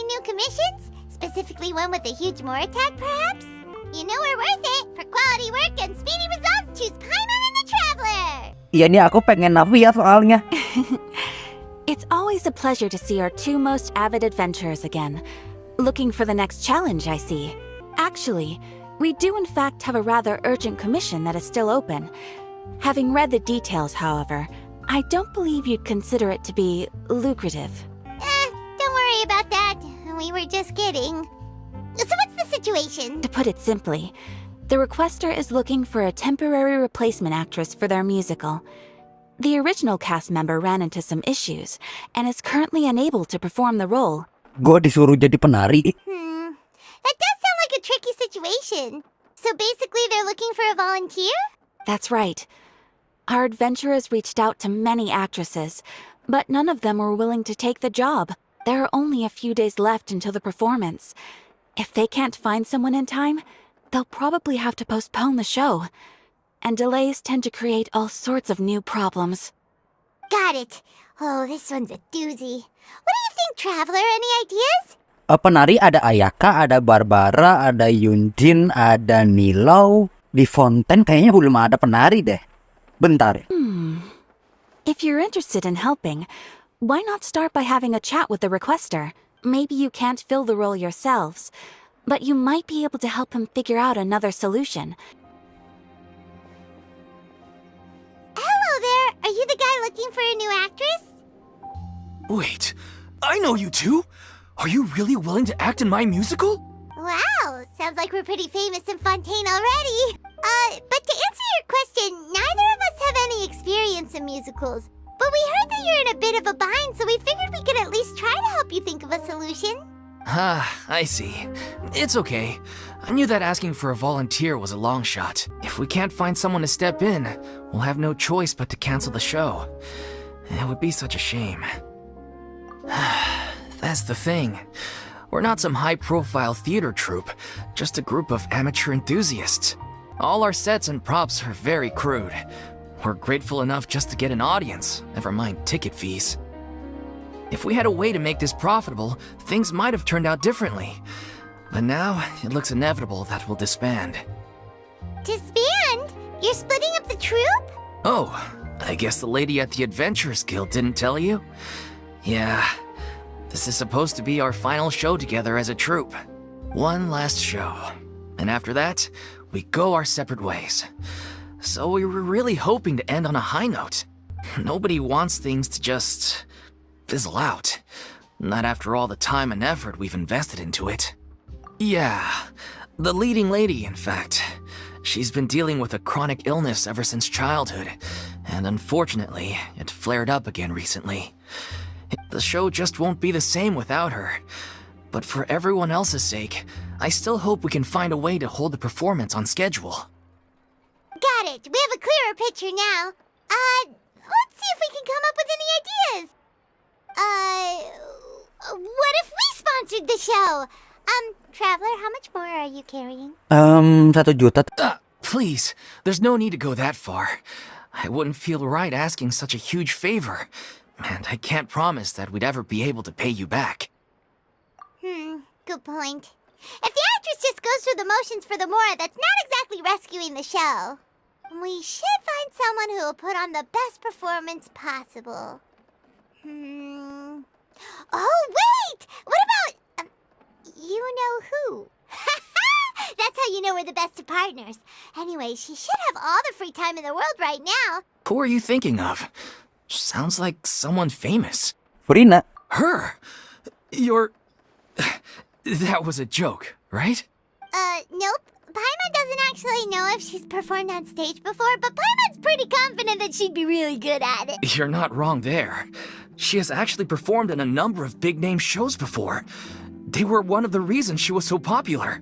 new commissions? Specifically one with a huge more attack, perhaps? You know we're worth it. For quality work and speedy results, choose Paimon and the Traveler. Iya nih aku pengen Navi ya soalnya. It's always a pleasure to see our two most avid adventurers again. Looking for the next challenge, I see. Actually, we do in fact have a rather urgent commission that is still open. Having read the details, however, I don't believe you'd consider it to be lucrative. Don't worry about that. We were just kidding. So what's the situation? To put it simply, the requester is looking for a temporary replacement actress for their musical. The original cast member ran into some issues and is currently unable to perform the role. Gue disuruh jadi penari. That does sound like a tricky situation. So basically they're looking for a volunteer? That's right. Our adventurers reached out to many actresses, but none of them were willing to take the job. There are only a few days left until the performance. If they can't find someone in time, they'll probably have to postpone the show. And delays tend to create all sorts of new problems. Got it. Oh, this one's a doozy. What do you think, Traveler? Any ideas? Penari ada Ayaka, ada Barbara, ada Yunjin, ada Nilau. Di Fontaine kayaknya belum ada penari deh. Bentar. If you're interested in helping, why not start by having a chat with the requester? Maybe you can't fill the role yourselves, but you might be able to help him figure out another solution. Hello there. Are you the guy looking for a new actress? Wait, I know you two. Are you really willing to act in my musical? Wow, sounds like we're pretty famous in Fontaine already. But to answer your question, neither of us have any experience in musicals. But we heard that you're in a bit of a bind, so we figured we could at least try to help you think of a solution. I see. It's okay. I knew that asking for a volunteer was a long shot. If we can't find someone to step in, we'll have no choice but to cancel the show. It would be such a shame. That's the thing. We're not some high-profile theater troupe, just a group of amateur enthusiasts. All our sets and props are very crude. We're grateful enough just to get an audience, never mind ticket fees. If we had a way to make this profitable, things might have turned out differently. But now, it looks inevitable that we'll disband. Disband? You're splitting up the troupe? Oh, I guess the lady at the Adventurers Guild didn't tell you? Yeah, this is supposed to be our final show together as a troupe. One last show. And after that, we go our separate ways. So we were really hoping to end on a high note. Nobody wants things to just fizzle out. Not after all the time and effort we've invested into it. Yeah, the leading lady, in fact. She's been dealing with a chronic illness ever since childhood, and unfortunately, it flared up again recently. The show just won't be the same without her. But for everyone else's sake, I still hope we can find a way to hold the performance on schedule. Got it. We have a clearer picture now. Let's see if we can come up with any ideas. What if we sponsored the show? Traveler, how much more are you carrying? 1 juta. Please, there's no need to go that far. I wouldn't feel right asking such a huge favor. And I can't promise that we'd ever be able to pay you back. Good point. If the actress just goes through the motions for the Mora, that's not exactly rescuing the show. We should find someone who will put on the best performance possible. Oh, wait! What about... you know who? That's how you know we're the best of partners. Anyway, she should have all the free time in the world right now. Who are you thinking of? Sounds like someone famous. Furina. Her? You're... That was a joke, right? Nope. Paimon doesn't actually know if she's performed on stage before, but Paimon's pretty confident that she'd be really good at it. You're not wrong there. She has actually performed in a number of big-name shows before. They were one of the reasons she was so popular.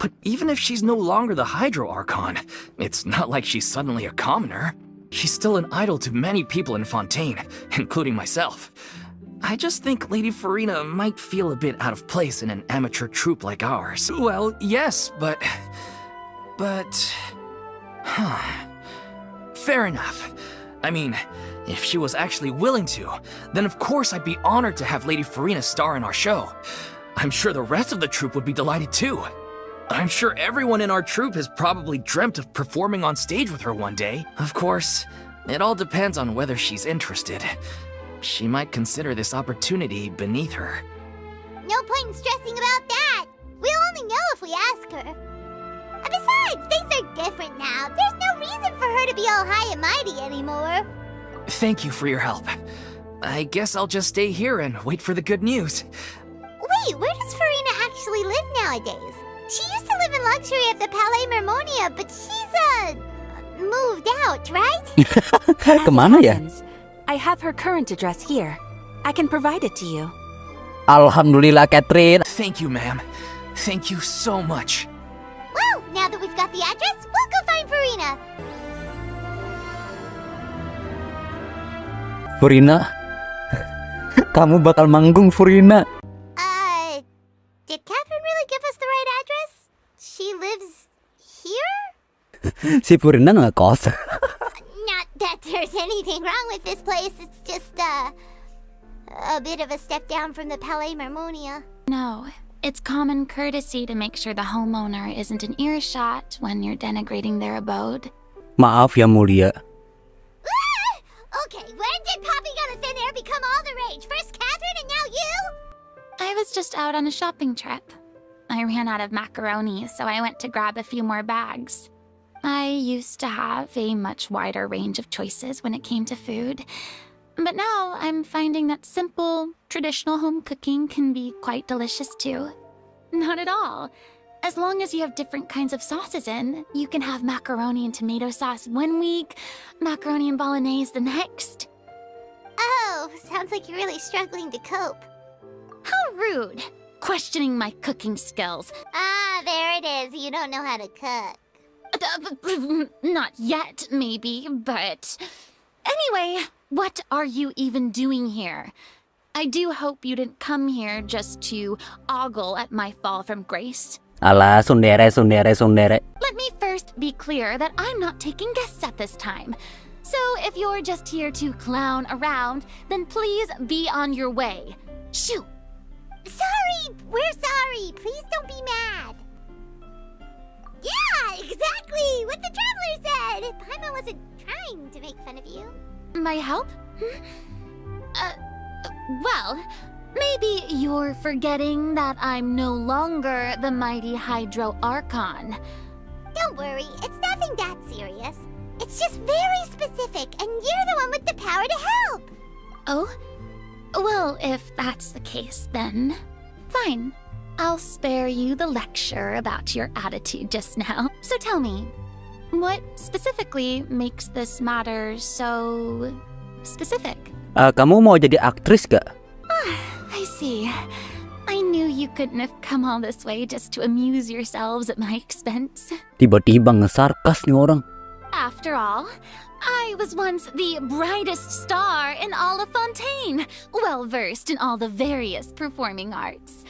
But even if she's no longer the Hydro Archon, it's not like she's suddenly a commoner. She's still an idol to many people in Fontaine, including myself. I just think Lady Furina might feel a bit out of place in an amateur troupe like ours. Well, yes, but... Fair enough. I mean, If she was actually willing to, then of course I'd be honored to have Lady Furina star in our show. I'm sure the rest of the troupe would be delighted too. I'm sure everyone in our troupe has probably dreamt of performing on stage with her one day. Of course, it all depends on whether she's interested. She might consider this opportunity beneath her. No point in stressing about that. We'll only know if we ask her. And besides, things are different now. There's no reason for her to be all high and mighty anymore. Thank you for your help. I guess I'll just stay here and wait for the good news. Wait, where does Furina actually live nowadays? She used to live in luxury at the Palais Mermonia, but she's, moved out, right? Kemana ya? I have her current address here. I can provide it to you. Alhamdulillah, Catherine. Thank you, ma'am. Thank you so much. Well, now that we've got the address, we'll go find Furina. Furina, kamu bakal manggung, Furina. Did Catherine really give us the right address? She lives here? Si Furina ngekos. Not that there's anything wrong with this place. It's just, a bit of a step down from the Palais Mermonia. No, it's common courtesy to make sure the homeowner isn't in earshot when you're denigrating their abode. Maaf ya mulia. Okay, when did Poppy Gun Thin Air become all the rage? First Catherine and now you? I was just out on a shopping trip. I ran out of macaroni, so I went to grab a few more bags. I used to have a much wider range of choices when it came to food. But now I'm finding that simple, traditional home cooking can be quite delicious too. Not at all. As long as you have different kinds of sauces in, you can have macaroni and tomato sauce one week, macaroni and bolognese the next. Oh, sounds like you're really struggling to cope. How rude! Questioning my cooking skills. Ah, there it is. You don't know how to cook. Not yet, maybe, but... Anyway, what are you even doing here? I do hope you didn't come here just to ogle at my fall from grace. Alah, sundere. Let me first be clear that I'm not taking guests at this time. So if you're just here to clown around, then please be on your way. Shoo! Sorry, we're sorry. Please don't be mad. Yeah, exactly what the traveler said. Paimon wasn't trying to make fun of you. My help? Well, maybe you're forgetting that I'm no longer the mighty Hydro Archon. Don't worry, it's nothing that serious. It's just very specific, and you're the one with the power to help. Oh? Well, if that's the case, then fine. I'll spare you the lecture about your attitude just now. So tell me, what specifically makes this matter so specific? Kamu mau jadi aktris gak? I see. I knew you couldn't have come all this way just to amuse yourselves at my expense. Tiba-tiba ngesarkas nih orang. After all, I was once the brightest star in all of Fontaine, well-versed in all the various performing arts.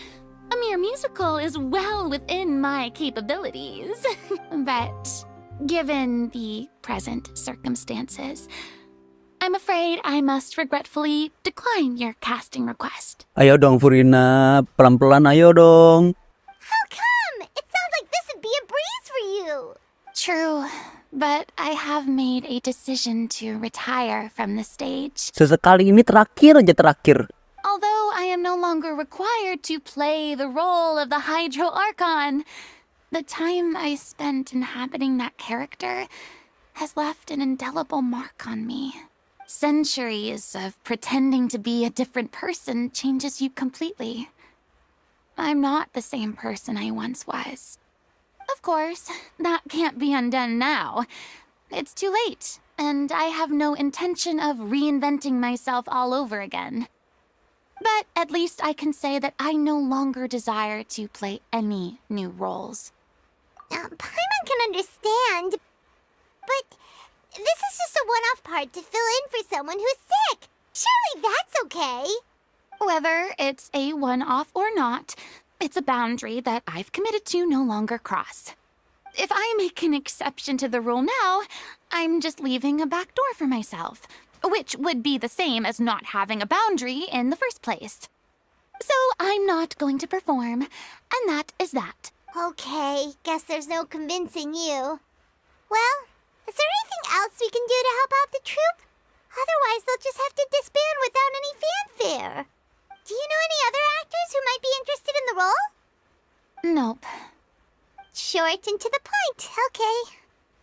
A mere musical is well within my capabilities. But given the present circumstances, I'm afraid I must regretfully decline your casting request. Ayo dong, Furina. Pelan-pelan, ayo dong. How come? It sounds like this would be a breeze for you. True, but I have made a decision to retire from the stage. Sesekali ini terakhir aja terakhir. Although I am no longer required to play the role of the Hydro Archon, the time I spent inhabiting that character has left an indelible mark on me. Centuries of pretending to be a different person changes you completely. I'm not the same person I once was. Of course, that can't be undone now. It's too late, and I have no intention of reinventing myself all over again. But at least I can say that I no longer desire to play any new roles. Paimon can understand, but this is just a one-off part to fill in for someone who's sick. Surely that's okay. Whether it's a one-off or not, it's a boundary that I've committed to no longer cross. If I make an exception to the rule now, I'm just leaving a back door for myself. which would be the same as not having a boundary in the first place. So I'm not going to perform, and that is that. Okay, guess there's no convincing you. Well, is there anything else we can do to help out the troupe? Otherwise, they'll just have to disband without any fanfare. Do you know any other actors who might be interested in the role? Nope. Short and to the point, okay.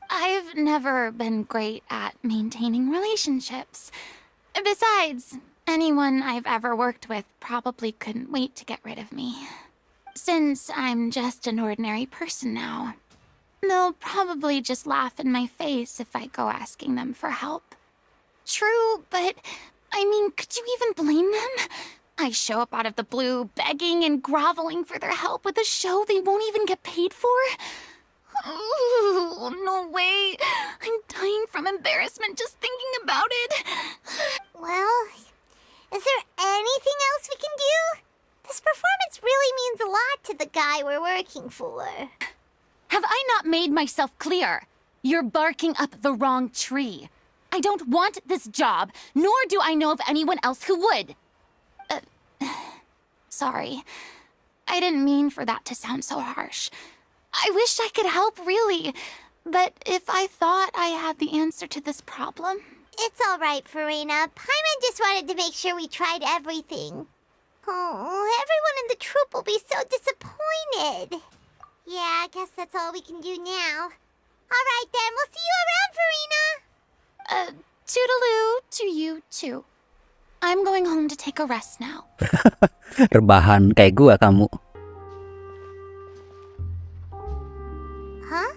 I've never been great at maintaining relationships. Besides, anyone I've ever worked with probably couldn't wait to get rid of me. Since I'm just an ordinary person now, they'll probably just laugh in my face if I go asking them for help. True, but I mean, could you even blame them? I show up out of the blue, begging and groveling for their help with a show they won't even get paid for? Oh, no way. I'm dying from embarrassment just thinking about it. Well, is there anything else we can do? This performance really means a lot to the guy we're working for. Have I not made myself clear? You're barking up the wrong tree. I don't want this job, nor do I know of anyone else who would. Sorry. I didn't mean for that to sound so harsh. I wish I could help, really. But if I thought I had the answer to this problem... It's all right, Furina. Paimon just wanted to make sure we tried everything. Oh, everyone in the troupe will be so disappointed. Yeah, I guess that's all we can do now. All right, then. We'll see you around, Furina. Toodaloo to you, too. I'm going home to take a rest now. Rebahan kayak gua kamu. Huh?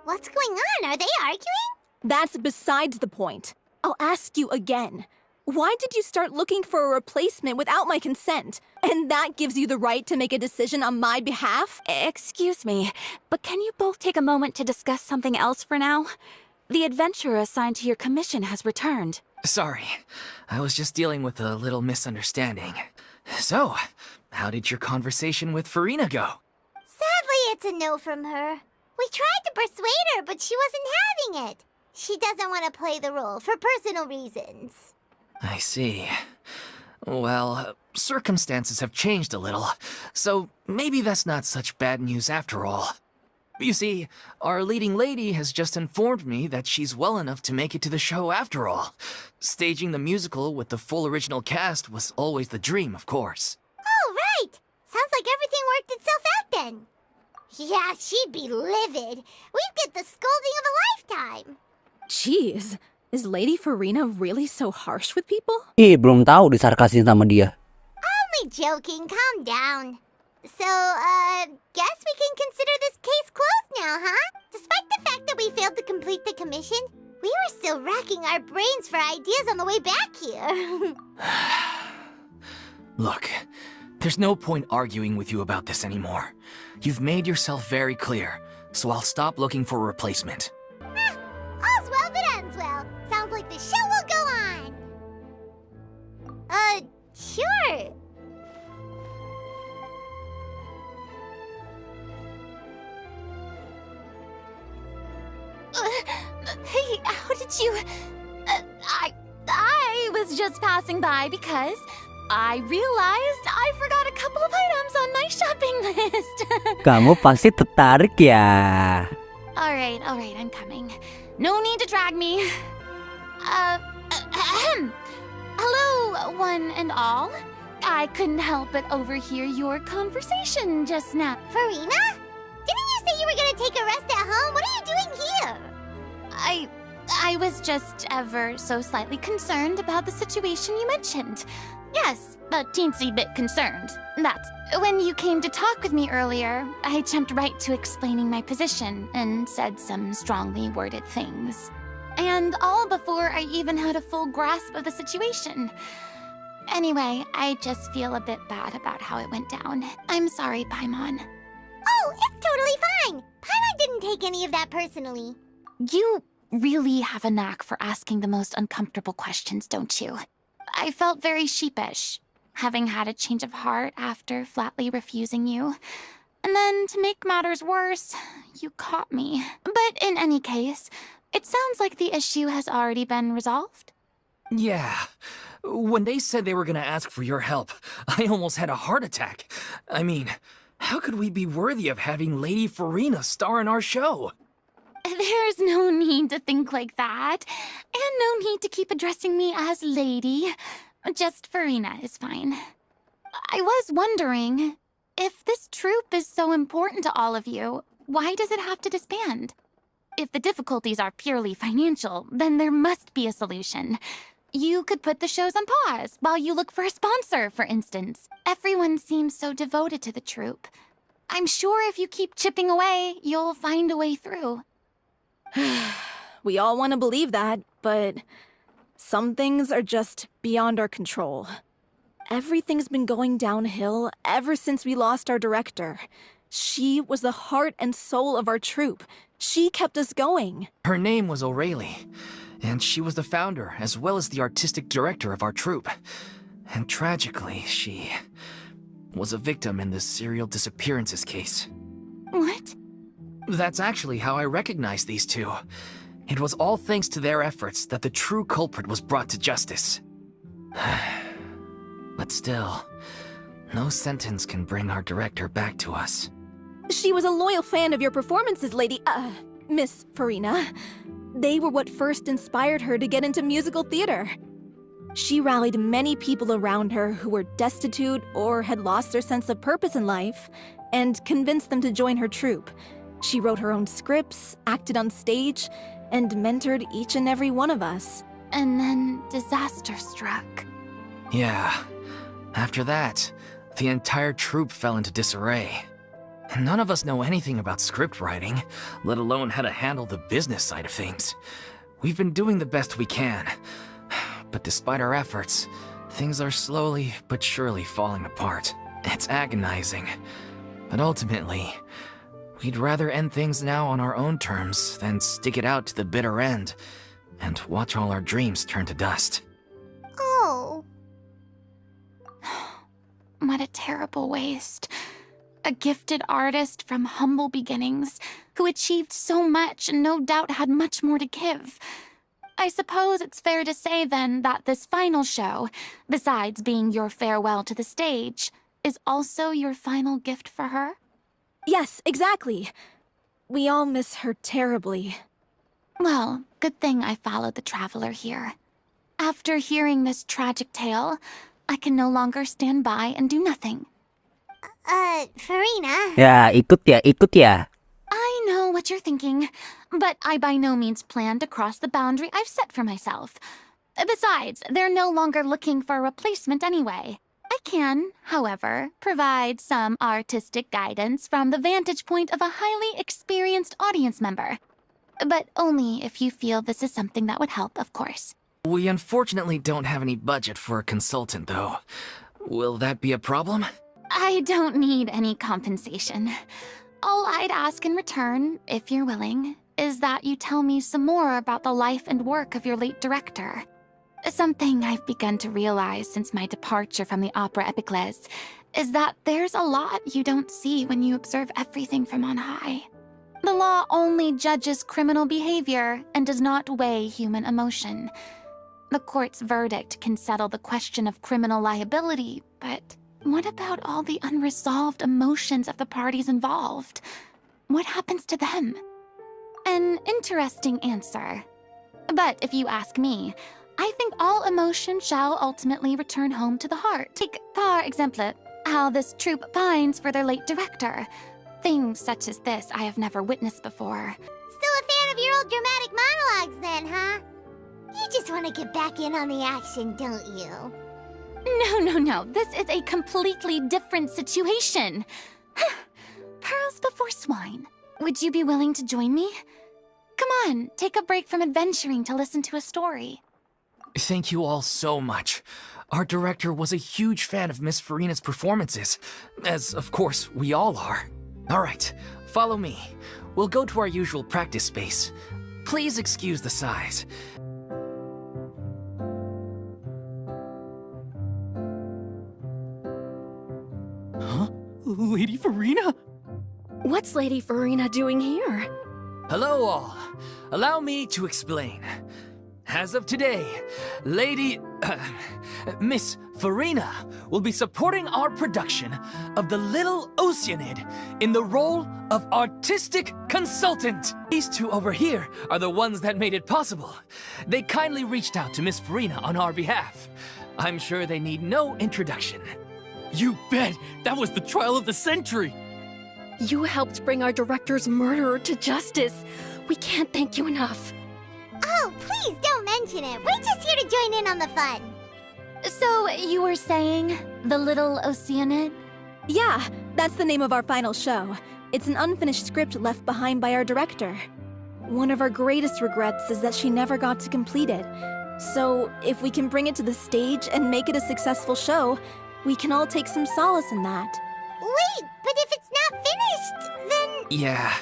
What's going on? Are they arguing? That's besides the point. I'll ask you again. Why did you start looking for a replacement without my consent? And that gives you the right to make a decision on my behalf? Excuse me, but can you both take a moment to discuss something else for now? The adventurer assigned to your commission has returned. Sorry, I was just dealing with a little misunderstanding. So, how did your conversation with Furina go? Sadly, it's a no from her. We tried to persuade her, but she wasn't having it. She doesn't want to play the role for personal reasons. I see. Well, circumstances have changed a little, so maybe that's not such bad news after all. You see, our leading lady has just informed me that she's well enough to make it to the show after all. Staging the musical with the full original cast was always the dream, of course. Oh, right! Sounds like everything worked itself out then. Yeah, she'd be livid. We'd get the scolding of a lifetime. Jeez, is Lady Furina really so harsh with people? Belum tahu disarkasin sama dia. Only joking, calm down. So, guess we can consider this case closed now, huh? Despite the fact that we failed to complete the commission, we were still racking our brains for ideas on the way back here. Look, there's no point arguing with you about this anymore. You've made yourself very clear, so I'll stop looking for a replacement. All's well that ends well. Sounds like the show will go on. Sure. Hey, how did you... I was just passing by because I realized I forgot a couple of items on my shopping list. Kamu pasti tertarik ya. All right, I'm coming. No need to drag me. Hello, one and all. I couldn't help but overhear your conversation just now. Furina? Didn't you say you were gonna take a rest at home? What are you doing here? I was just ever so slightly concerned about the situation you mentioned. Yes, a teensy bit concerned. That's when you came to talk with me earlier, I jumped right to explaining my position and said some strongly worded things. And all before I even had a full grasp of the situation. Anyway, I just feel a bit bad about how it went down. I'm sorry, Paimon. Oh, it's totally fine. Paimon didn't take any of that personally. You really have a knack for asking the most uncomfortable questions, don't you? I felt very sheepish, having had a change of heart after flatly refusing you. And then, to make matters worse, you caught me. But in any case, it sounds like the issue has already been resolved. Yeah. When they said they were gonna ask for your help, I almost had a heart attack. I mean, how could we be worthy of having Lady Furina star in our show? There's no need to think like that. And no need to keep addressing me as lady. Just Furina is fine. I was wondering, if this troupe is so important to all of you, why does it have to disband? If the difficulties are purely financial, then there must be a solution. You could put the shows on pause while you look for a sponsor, for instance. Everyone seems so devoted to the troupe. I'm sure if you keep chipping away, you'll find a way through. We all want to believe that, but some things are just beyond our control. Everything's been going downhill ever since we lost our director. She was the heart and soul of our troupe. She kept us going. Her name was O'Reilly, and she was the founder as well as the artistic director of our troupe. And tragically, she was a victim in this serial disappearances case. What? That's actually how I recognized these two. It was all thanks to their efforts that the true culprit was brought to justice. But still, no sentence can bring our director back to us. She was a loyal fan of your performances, Miss Furina. They were what first inspired her to get into musical theater. She rallied many people around her who were destitute or had lost their sense of purpose in life, and convinced them to join her troupe. She wrote her own scripts, acted on stage, and mentored each and every one of us. And then disaster struck. Yeah. After that, the entire troupe fell into disarray. None of us know anything about script writing, let alone how to handle the business side of things. We've been doing the best we can. But despite our efforts, things are slowly but surely falling apart. It's agonizing. But ultimately, we'd rather end things now on our own terms than stick it out to the bitter end and watch all our dreams turn to dust. Oh. What a terrible waste. A gifted artist from humble beginnings who achieved so much and no doubt had much more to give. I suppose it's fair to say then that this final show, besides being your farewell to the stage, is also your final gift for her? Yes, exactly. We all miss her terribly. Well, good thing I followed the traveler here. After hearing this tragic tale, I can no longer stand by and do nothing. Furina. Ya, ikut ya. I know what you're thinking, but I by no means plan to cross the boundary I've set for myself. Besides, they're no longer looking for a replacement anyway. I can, however, provide some artistic guidance from the vantage point of a highly experienced audience member. But only if you feel this is something that would help, of course. We unfortunately don't have any budget for a consultant, though. Will that be a problem? I don't need any compensation. All I'd ask in return, if you're willing, is that you tell me some more about the life and work of your late director. Something I've begun to realize since my departure from the Opera Epiclese is that there's a lot you don't see when you observe everything from on high. The law only judges criminal behavior and does not weigh human emotion. The court's verdict can settle the question of criminal liability, but what about all the unresolved emotions of the parties involved? What happens to them? An interesting answer. But if you ask me, I think all emotion shall ultimately return home to the heart. Take, par exemple, how this troupe pines for their late director. Things such as this I have never witnessed before. Still a fan of your old dramatic monologues then, huh? You just want to get back in on the action, don't you? No. This is a completely different situation. Pearls before swine. Would you be willing to join me? Come on, take a break from adventuring to listen to a story. Thank you all so much. Our director was a huge fan of Miss Furina's performances, as of course we all are. All right, follow me. We'll go to our usual practice space. Please excuse the size. Huh? Lady Furina? What's Lady Furina doing here? Hello all. Allow me to explain. As of today, Miss Furina will be supporting our production of The Little Oceanid in the role of artistic consultant. These two over here are the ones that made it possible. They kindly reached out to Miss Furina on our behalf. I'm sure they need no introduction. You bet! That was the trial of the century! You helped bring our director's murderer to justice. We can't thank you enough. Oh, please don't mention it. We're just here to join in on the fun. So, you were saying The Little Oceanid? Yeah, that's the name of our final show. It's an unfinished script left behind by our director. One of our greatest regrets is that she never got to complete it. So, if we can bring it to the stage and make it a successful show, we can all take some solace in that. Wait, but if it's not finished, then... Yeah,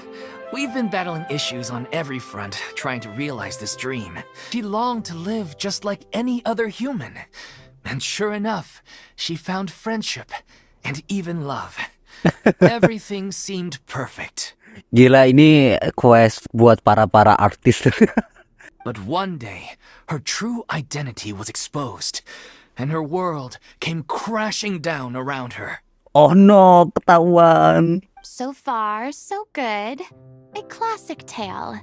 we've been battling issues on every front trying to realize this dream. She longed to live just like any other human. And sure enough, she found friendship and even love. Everything seemed perfect. Gila, ini quest buat para artis. But one day, her true identity was exposed, and her world came crashing down around her. Oh no, ketahuan. So far, so good. A classic tale.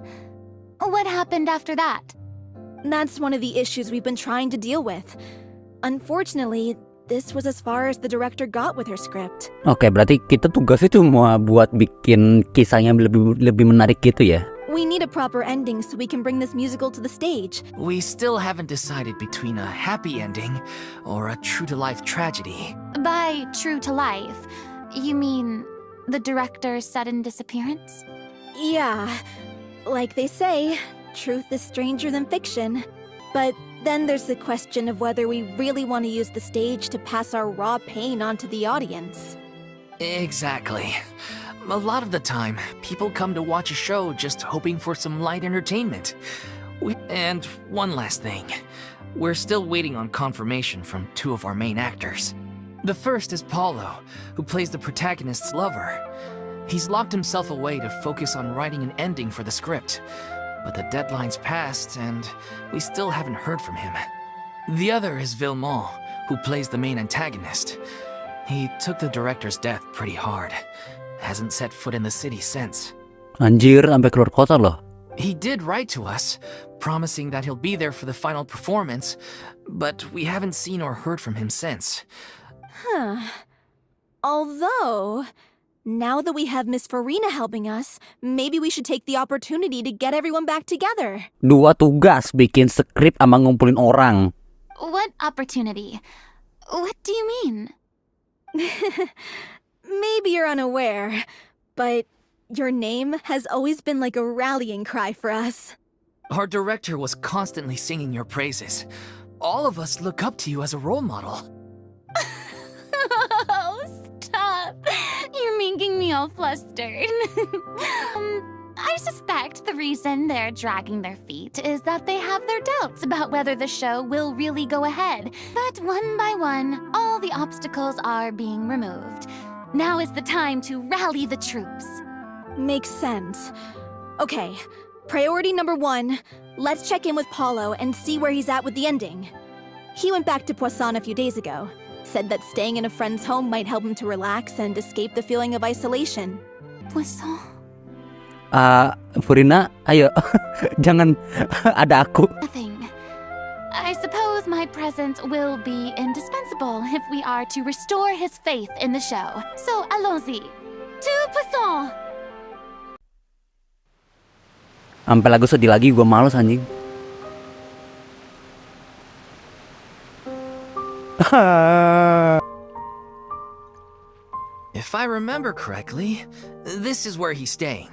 What happened after that? That's one of the issues we've been trying to deal with. Unfortunately, this was as far as the director got with her script. Oke, berarti kita tugasnya cuma buat bikin kisahnya lebih menarik gitu ya? We need a proper ending so we can bring this musical to the stage. We still haven't decided between a happy ending or a true-to-life tragedy. By true to life, you mean the director's sudden disappearance? Yeah, like they say, truth is stranger than fiction. But then there's the question of whether we really want to use the stage to pass our raw pain onto the audience. Exactly. A lot of the time, people come to watch a show just hoping for some light entertainment. And one last thing. We're still waiting on confirmation from two of our main actors. The first is Paulo, who plays the protagonist's lover. He's locked himself away to focus on writing an ending for the script. But the deadline's passed, and we still haven't heard from him. The other is Villemont, who plays the main antagonist. He took the director's death pretty hard. Hasn't set foot in the city since. Anjir, sampai keluar kota loh. He did write to us, promising that he'll be there for the final performance, but we haven't seen or heard from him since. Huh. Although, now that we have Miss Furina helping us, maybe we should take the opportunity to get everyone back together. Dua tugas, bikin skrip sama ngumpulin orang. What opportunity? What do you mean? Maybe you're unaware, but your name has always been like a rallying cry for us. Our director was constantly singing your praises. All of us look up to you as a role model. Oh, stop. You're making me all flustered. I suspect the reason they're dragging their feet is that they have their doubts about whether the show will really go ahead. But one by one, all the obstacles are being removed. Now is the time to rally the troops. Makes sense. Okay, priority number 1, let's check in with Paulo and see where he's at with the ending. He went back to Poisson a few days ago. Said that staying in a friend's home might help him to relax and escape the feeling of isolation. Poisson. Furina, ayo. Jangan ada aku. Nothing. I suppose my presence will be indispensable if we are to restore his faith in the show. So, allons-y. To Poisson! Sampai lagu sedih lagi, gue males anjing. If I remember correctly, this is where he's staying.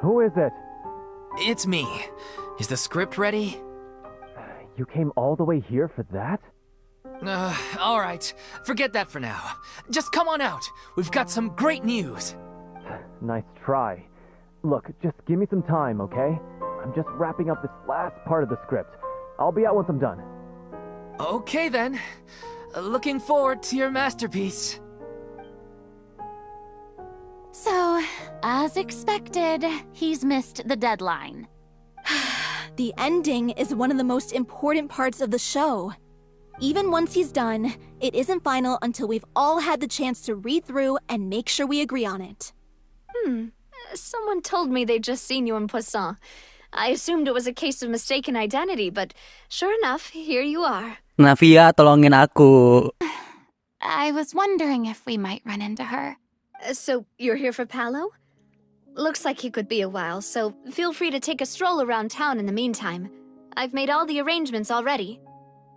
Who is it? It's me. Is the script ready? You came all the way here for that? All right. Forget that for now. Just come on out. We've got some great news. Nice try. Look, just give me some time, okay? I'm just wrapping up this last part of the script. I'll be out once I'm done. Okay then. Looking forward to your masterpiece. So, as expected, he's missed the deadline. The ending is one of the most important parts of the show. Even once he's done, it isn't final until we've all had the chance to read through and make sure we agree on it. Someone told me they'd just seen you in Poisson. I assumed it was a case of mistaken identity, but sure enough, here you are. Navia, tolongin aku. I was wondering if we might run into her. So, you're here for Palo? Looks like he could be a while, so feel free to take a stroll around town in the meantime. I've made all the arrangements already.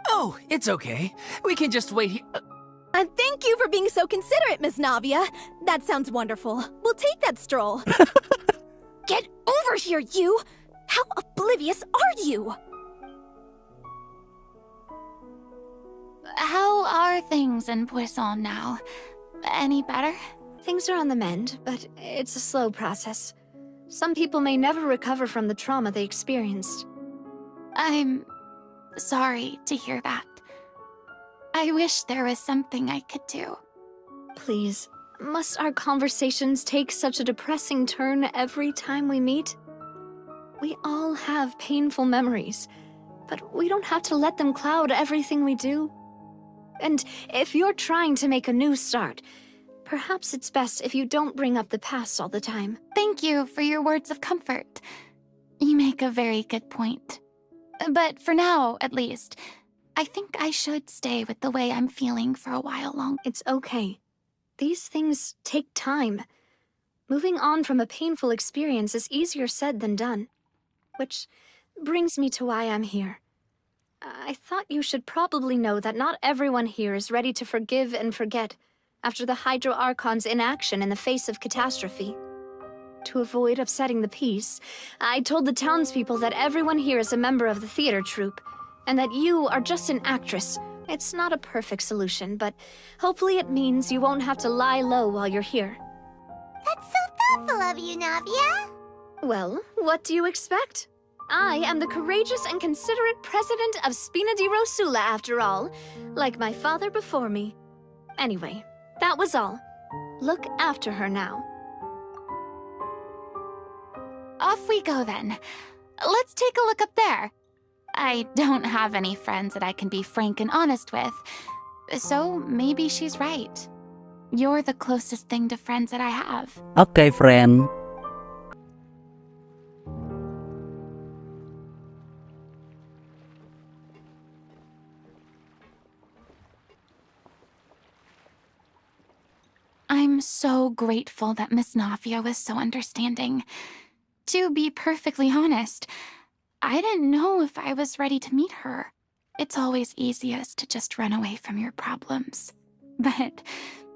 Oh, it's okay. We can just wait here. And thank you for being so considerate, Miss Navia. That sounds wonderful. We'll take that stroll. Get over here, you! How oblivious are you? How are things in Poisson now? Any better? Things are on the mend, but it's a slow process. Some people may never recover from the trauma they experienced. I'm sorry to hear that. I wish there was something I could do. Please, must our conversations take such a depressing turn every time we meet? We all have painful memories, but we don't have to let them cloud everything we do. And if you're trying to make a new start, perhaps it's best if you don't bring up the past all the time. Thank you for your words of comfort. You make a very good point. But for now, at least, I think I should stay with the way I'm feeling for a while longer. It's okay. These things take time. Moving on from a painful experience is easier said than done. Which brings me to why I'm here. I thought you should probably know that not everyone here is ready to forgive and forget after the Hydro Archon's inaction in the face of catastrophe. To avoid upsetting the peace, I told the townspeople that everyone here is a member of the theater troupe, and that you are just an actress. It's not a perfect solution, but hopefully it means you won't have to lie low while you're here. That's so thoughtful of you, Navia. Well, what do you expect? I am the courageous and considerate president of Spina di Rosula, after all, like my father before me. Anyway, that was all. Look after her now. Off we go then. Let's take a look up there. I don't have any friends that I can be frank and honest with, so maybe she's right. You're the closest thing to friends that I have. Okay, friend. I'm so grateful that Miss Navia was so understanding. To be perfectly honest, I didn't know if I was ready to meet her. It's always easiest to just run away from your problems. But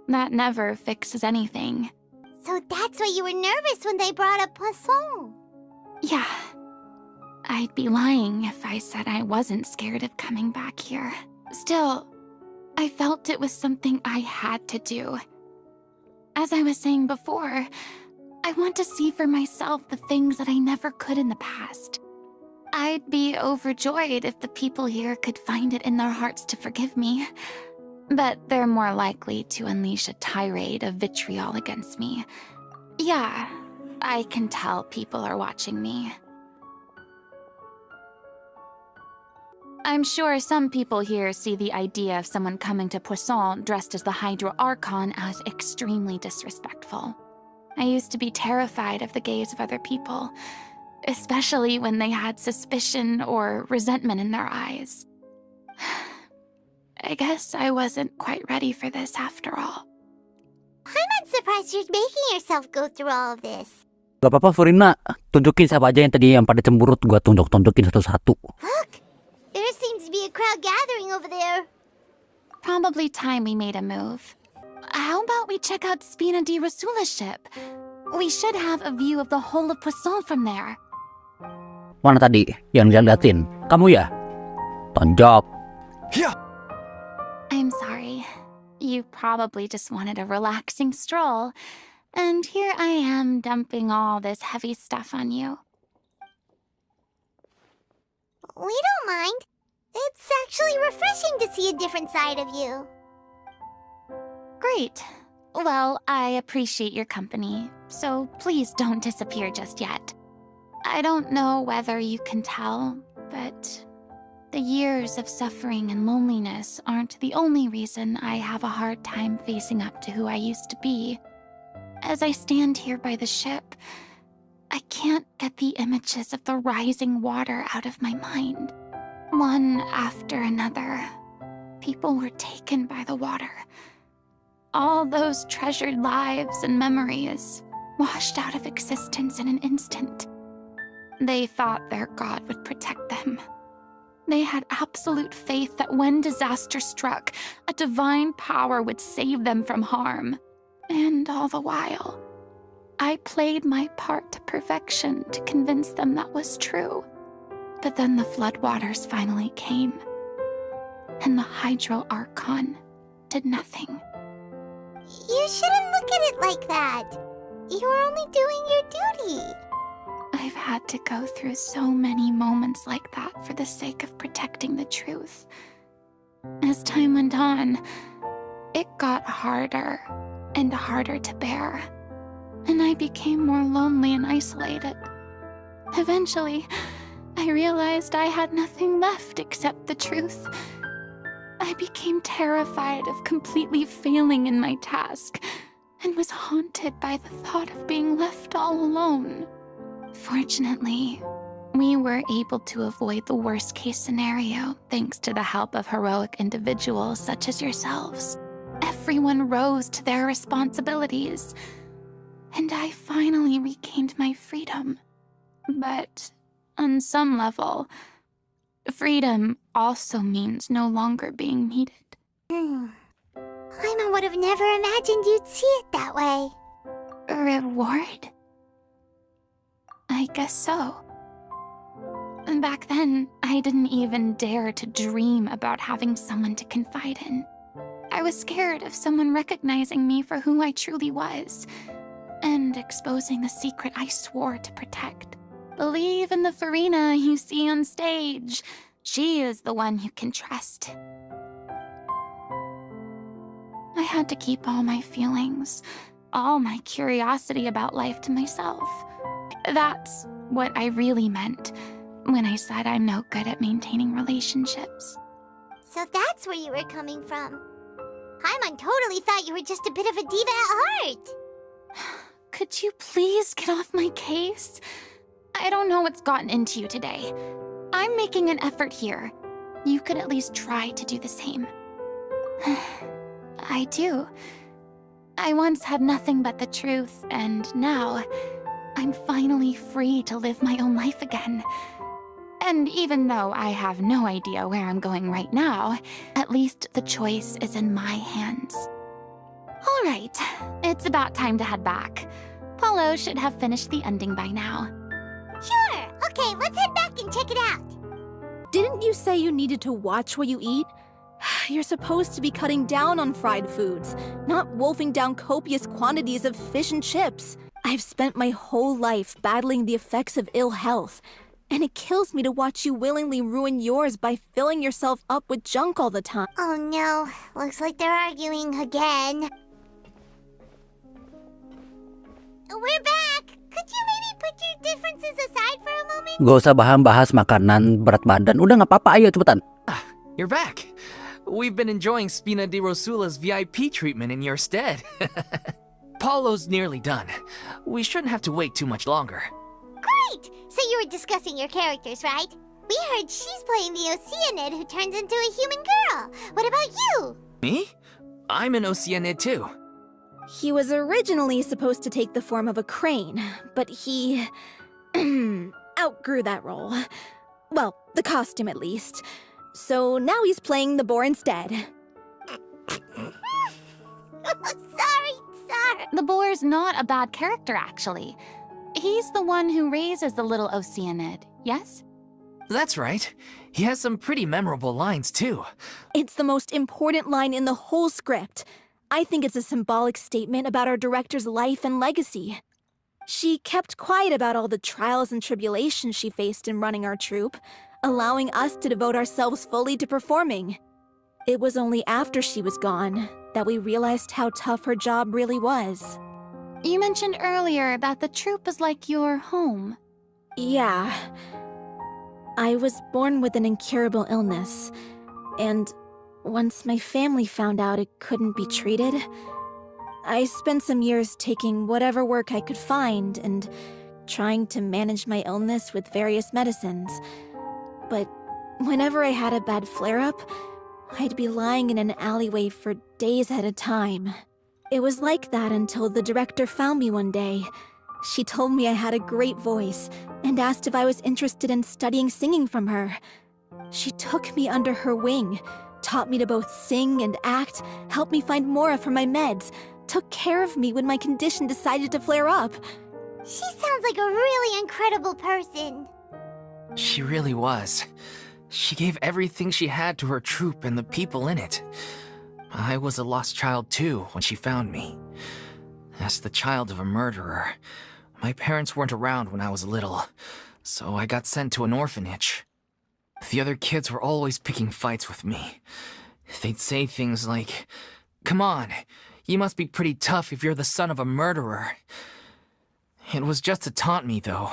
that never fixes anything. So that's why you were nervous when they brought up Poisson. Yeah. I'd be lying if I said I wasn't scared of coming back here. Still, I felt it was something I had to do. As I was saying before, I want to see for myself the things that I never could in the past. I'd be overjoyed if the people here could find it in their hearts to forgive me. But they're more likely to unleash a tirade of vitriol against me. Yeah, I can tell people are watching me. I'm sure some people here see the idea of someone coming to Poisson dressed as the Hydro Archon as extremely disrespectful. I used to be terrified of the gaze of other people, especially when they had suspicion or resentment in their eyes. I guess I wasn't quite ready for this after all. I'm not surprised you're making yourself go through all of this. Gak apa-apa, Furina. Tunjukin siapa aja yang tadi yang pada cemberut. Gua tunjukin satu-satu. Look! There seems to be a crowd gathering over there. Probably time we made a move. How about we check out Spina di Rosula's ship? We should have a view of the whole of Poisson from there. Mana tadi yang liatin? Kamu ya? Tonjok. I'm sorry. You probably just wanted a relaxing stroll. And here I am dumping all this heavy stuff on you. We don't mind. It's actually refreshing to see a different side of you. Great. Well, I appreciate your company, so please don't disappear just yet. I don't know whether you can tell, but the years of suffering and loneliness aren't the only reason I have a hard time facing up to who I used to be. As I stand here by the ship, I can't get the images of the rising water out of my mind. One after another, people were taken by the water. All those treasured lives and memories washed out of existence in an instant. They thought their god would protect them. They had absolute faith that when disaster struck, a divine power would save them from harm. And all the while, I played my part to perfection to convince them that was true. But then the floodwaters finally came, and the Hydro Archon did nothing. You shouldn't look at it like that. You were only doing your duty. I've had to go through so many moments like that for the sake of protecting the truth. As time went on, it got harder and harder to bear, and I became more lonely and isolated. Eventually, I realized I had nothing left except the truth. I became terrified of completely failing in my task, and was haunted by the thought of being left all alone. Fortunately, we were able to avoid the worst-case scenario thanks to the help of heroic individuals such as yourselves. Everyone rose to their responsibilities, and I finally regained my freedom. But on some level, freedom also means no longer being needed. Paimon would have never imagined you'd see it that way. Reward? I guess so. Back then, I didn't even dare to dream about having someone to confide in. I was scared of someone recognizing me for who I truly was, and exposing the secret I swore to protect. Believe in the Furina you see on stage. She is the one you can trust. I had to keep all my feelings, all my curiosity about life to myself. That's what I really meant when I said I'm no good at maintaining relationships. So that's where you were coming from. Paimon totally thought you were just a bit of a diva at heart. Could you please get off my case? I don't know what's gotten into you today. I'm making an effort here. You could at least try to do the same. I do. I once had nothing but the truth, and now I'm finally free to live my own life again. And even though I have no idea where I'm going right now, at least the choice is in my hands. All right, it's about time to head back. Paulo should have finished the ending by now. Sure. Okay, let's head back and check it out. Didn't you say you needed to watch what you eat? You're supposed to be cutting down on fried foods, not wolfing down copious quantities of fish and chips. I've spent my whole life battling the effects of ill health, and it kills me to watch you willingly ruin yours by filling yourself up with junk all the time. Oh no, looks like they're arguing again. We're back! Could you maybe put your differences aside for a moment? Gak usah bahas makanan berat badan. Udah gak apa-apa, ayo cepetan. You're back. We've been enjoying Spina di Rosula's VIP treatment in your stead. Paulo's nearly done. We shouldn't have to wait too much longer. Great! So you were discussing your characters, right? We heard she's playing the Oceanid who turns into a human girl. What about you? Me? I'm an Oceanid too. He was originally supposed to take the form of a crane, but he outgrew that role. Well, the costume at least. So now he's playing the boar instead. Sorry. The boar's not a bad character, actually. He's the one who raises the little Oceanid, yes? That's right. He has some pretty memorable lines too. It's the most important line in the whole script. I think it's a symbolic statement about our director's life and legacy. She kept quiet about all the trials and tribulations she faced in running our troupe, allowing us to devote ourselves fully to performing. It was only after she was gone that we realized how tough her job really was. You mentioned earlier that the troupe is like your home. Yeah. I was born with an incurable illness, and once my family found out it couldn't be treated, I spent some years taking whatever work I could find and trying to manage my illness with various medicines. But whenever I had a bad flare-up, I'd be lying in an alleyway for days at a time. It was like that until the director found me one day. She told me I had a great voice and asked if I was interested in studying singing from her. She took me under her wing, taught me to both sing and act, helped me find Mora for my meds, took care of me when my condition decided to flare up. She sounds like a really incredible person. She really was. She gave everything she had to her troupe and the people in it. I was a lost child too when she found me. As the child of a murderer, my parents weren't around when I was little, so I got sent to an orphanage. The other kids were always picking fights with me. They'd say things like, "Come on, you must be pretty tough if you're the son of a murderer." It was just to taunt me, though.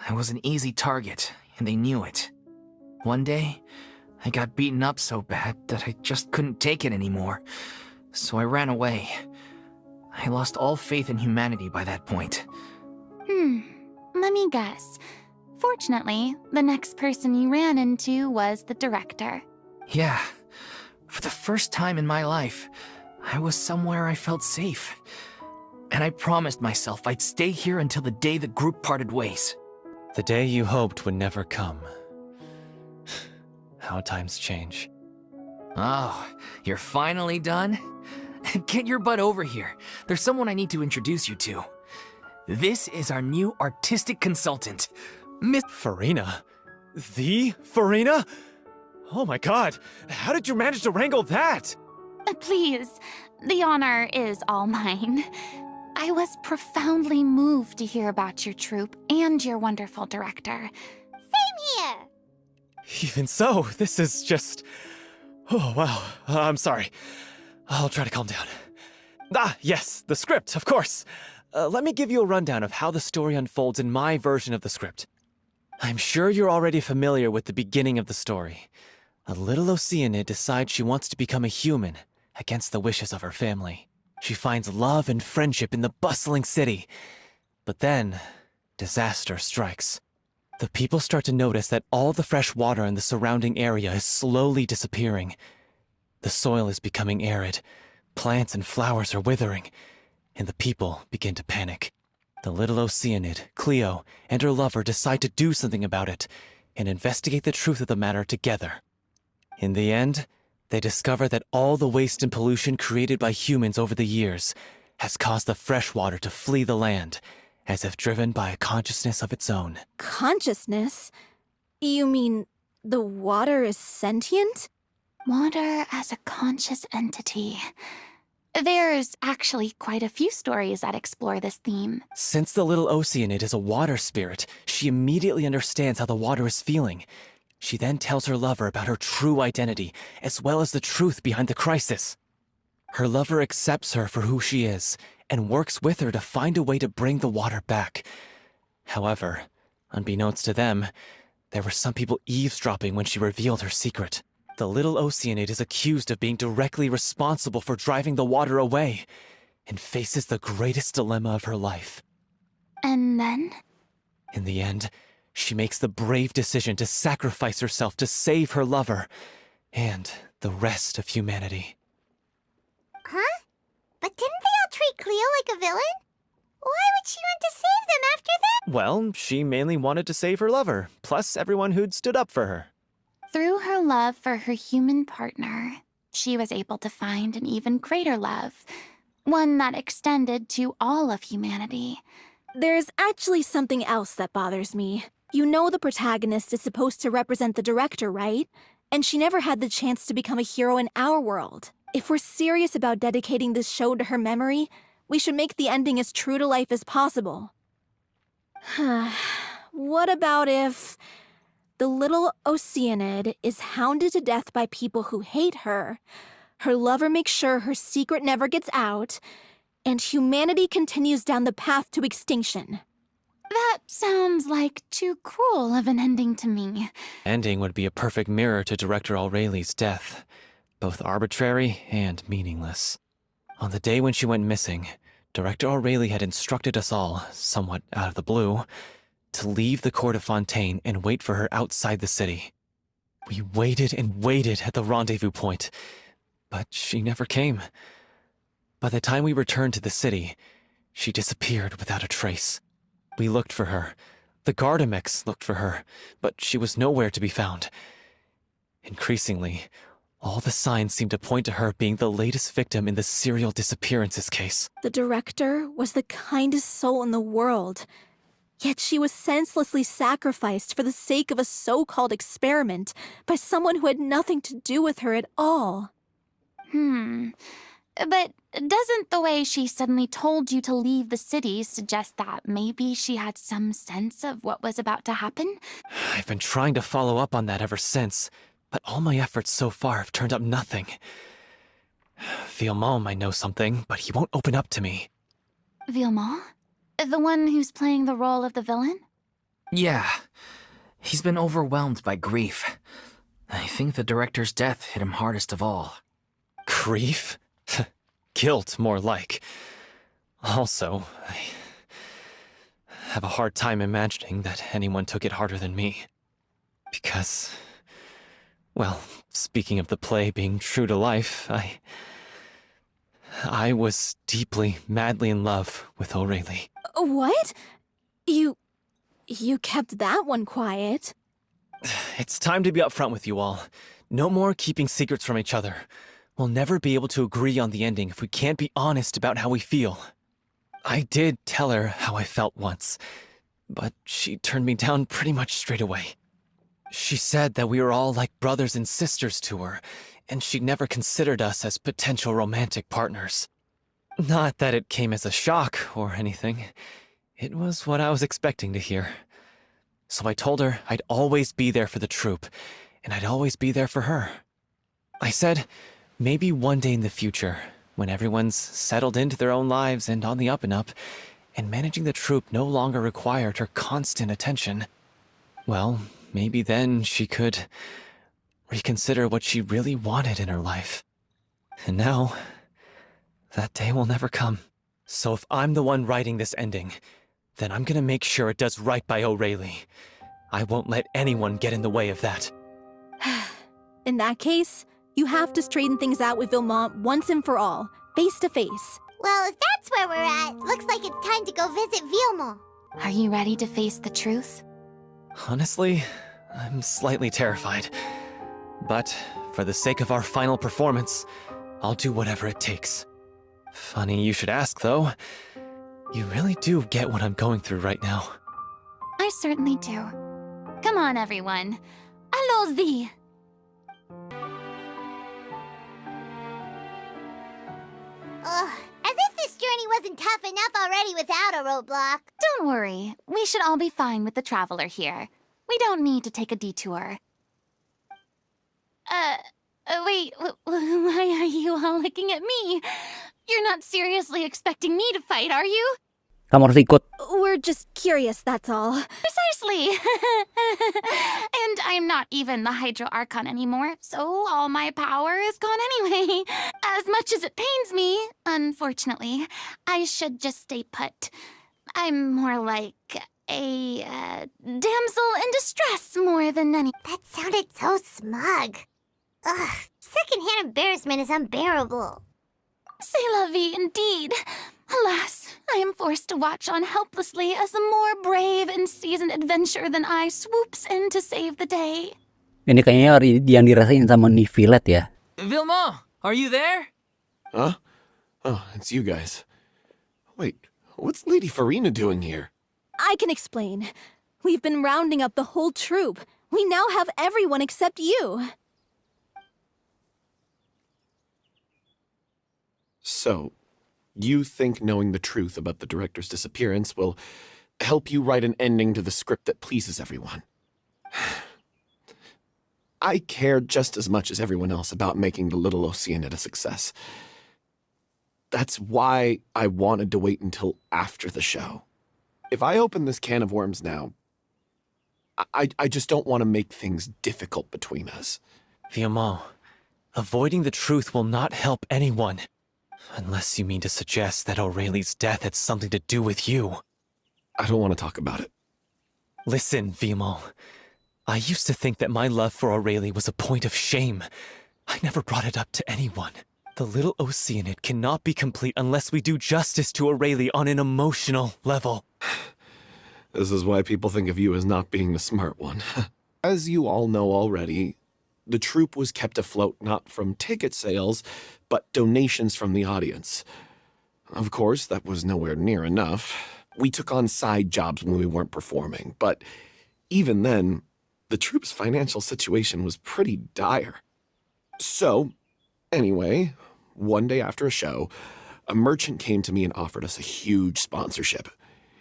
I was an easy target, and they knew it. One day, I got beaten up so bad that I just couldn't take it anymore, so I ran away. I lost all faith in humanity by that point. Let me guess. Fortunately, the next person you ran into was the director. Yeah. For the first time in my life, I was somewhere I felt safe. And I promised myself I'd stay here until the day the group parted ways. The day you hoped would never come. How times change. Oh, you're finally done? Get your butt over here. There's someone I need to introduce you to. This is our new artistic consultant, Miss Furina? The Furina? Oh my god, how did you manage to wrangle that? Please, the honor is all mine. I was profoundly moved to hear about your troupe and your wonderful director. Same here. Even so, this is just... Oh, wow. I'm sorry. I'll try to calm down. Ah, yes, the script, of course. Let me give you a rundown of how the story unfolds in my version of the script. I'm sure you're already familiar with the beginning of the story. A little Oceanid decides she wants to become a human, against the wishes of her family. She finds love and friendship in the bustling city. But then, disaster strikes. The people start to notice that all the fresh water in the surrounding area is slowly disappearing. The soil is becoming arid, plants and flowers are withering, and the people begin to panic. The little Oceanid, Cleo, and her lover decide to do something about it, and investigate the truth of the matter together. In the end, they discover that all the waste and pollution created by humans over the years has caused the fresh water to flee the land, as if driven by a consciousness of its own. Consciousness? You mean the water is sentient? Water as a conscious entity. There's actually quite a few stories that explore this theme. Since the little Oceanid is a water spirit, she immediately understands how the water is feeling. She then tells her lover about her true identity, as well as the truth behind the crisis. Her lover accepts her for who she is, and works with her to find a way to bring the water back. However, unbeknownst to them, there were some people eavesdropping when she revealed her secret. The little Oceanid is accused of being directly responsible for driving the water away, and faces the greatest dilemma of her life. And then? In the end, she makes the brave decision to sacrifice herself to save her lover, and the rest of humanity. Huh? But didn't they all treat Cleo like a villain? Why would she want to save them after that? Well, she mainly wanted to save her lover, plus everyone who'd stood up for her. Through her love for her human partner, she was able to find an even greater love, one that extended to all of humanity. There's actually something else that bothers me. You know the protagonist is supposed to represent the director, right? And she never had the chance to become a hero in our world. If we're serious about dedicating this show to her memory, we should make the ending as true to life as possible. What about if the little Oceanid is hounded to death by people who hate her, her lover makes sure her secret never gets out, and humanity continues down the path to extinction? That That sounds like too cruel of an ending to me. Ending would be a perfect mirror to Director Aureli's death, both arbitrary and meaningless. On the day when she went missing, Director Aureli had instructed us all, somewhat out of the blue, to leave the court of Fontaine and wait for her outside the city. We waited and waited at the rendezvous point, but she never came. By the time we returned to the city, she disappeared without a trace. We looked for her. The Gardamex looked for her, but she was nowhere to be found. Increasingly, all the signs seemed to point to her being the latest victim in the serial disappearances case. The director was the kindest soul in the world. Yet she was senselessly sacrificed for the sake of a so-called experiment by someone who had nothing to do with her at all. But doesn't the way she suddenly told you to leave the city suggest that maybe she had some sense of what was about to happen? I've been trying to follow up on that ever since, but all my efforts so far have turned up nothing. Villemont might know something, but he won't open up to me. Villemont? The one who's playing the role of the villain? Yeah. He's been overwhelmed by grief. I think the director's death hit him hardest of all. Grief? Guilt, more like. Also, I have a hard time imagining that anyone took it harder than me. Because, well, speaking of the play being true to life, I was deeply, madly in love with Aureli. What? You kept that one quiet. It's time to be upfront with you all. No more keeping secrets from each other. We'll never be able to agree on the ending if we can't be honest about how we feel. I did tell her how I felt once, but she turned me down pretty much straight away. She said that we were all like brothers and sisters to her, and she never considered us as potential romantic partners. Not that it came as a shock or anything. It was what I was expecting to hear. So I told her I'd always be there for the troupe, and I'd always be there for her. I said, maybe one day in the future, when everyone's settled into their own lives and on the up and up, and managing the troupe no longer required her constant attention, well, maybe then she could reconsider what she really wanted in her life. And now, that day will never come. So if I'm the one writing this ending, then I'm gonna make sure it does right by Aureli. I won't let anyone get in the way of that. In that case, you have to straighten things out with Villemont once and for all, face to face. Well, if that's where we're at, looks like it's time to go visit Villemont. Are you ready to face the truth? Honestly, I'm slightly terrified. But for the sake of our final performance, I'll do whatever it takes. Funny you should ask, though. You really do get what I'm going through right now. I certainly do. Come on, everyone. Allons-y! Ugh, as if this journey wasn't tough enough already without a roadblock. Don't worry. We should all be fine with the traveler here. We don't need to take a detour. Wait, why are you all looking at me? You're not seriously expecting me to fight, are you? Kamu harus ikut. We're just curious, that's all. Precisely! And I'm not even the Hydro Archon anymore, so all my power is gone anyway. As much as it pains me, unfortunately, I should just stay put. I'm more like a damsel in distress more than any... That sounded so smug. Ugh, secondhand embarrassment is unbearable. C'est la vie, indeed. Alas, I am forced to watch on helplessly as a more brave and seasoned adventurer than I swoops in to save the day. Ini kayaknya yang dirasain sama Nifilet ya. Villemont, are you there? Huh? Oh, it's you guys. Wait, what's Lady Furina doing here? I can explain. We've been rounding up the whole troupe. We now have everyone except you. So, you think knowing the truth about the director's disappearance will help you write an ending to the script that pleases everyone? I care just as much as everyone else about making the Little Oceanid a success. That's why I wanted to wait until after the show. If I open this can of worms now, I just don't want to make things difficult between us. Viamont, avoiding the truth will not help anyone. Unless you mean to suggest that Aurelie's death had something to do with you. I don't want to talk about it. Listen, Viamont. I used to think that my love for Aurelie was a point of shame. I never brought it up to anyone. The little Oceanid cannot be complete unless we do justice to Aurelie on an emotional level. This is why people think of you as not being the smart one. As you all know already, the troupe was kept afloat not from ticket sales, but donations from the audience. Of course, that was nowhere near enough. We took on side jobs when we weren't performing, but even then, the troupe's financial situation was pretty dire. So, anyway, one day after a show, a merchant came to me and offered us a huge sponsorship.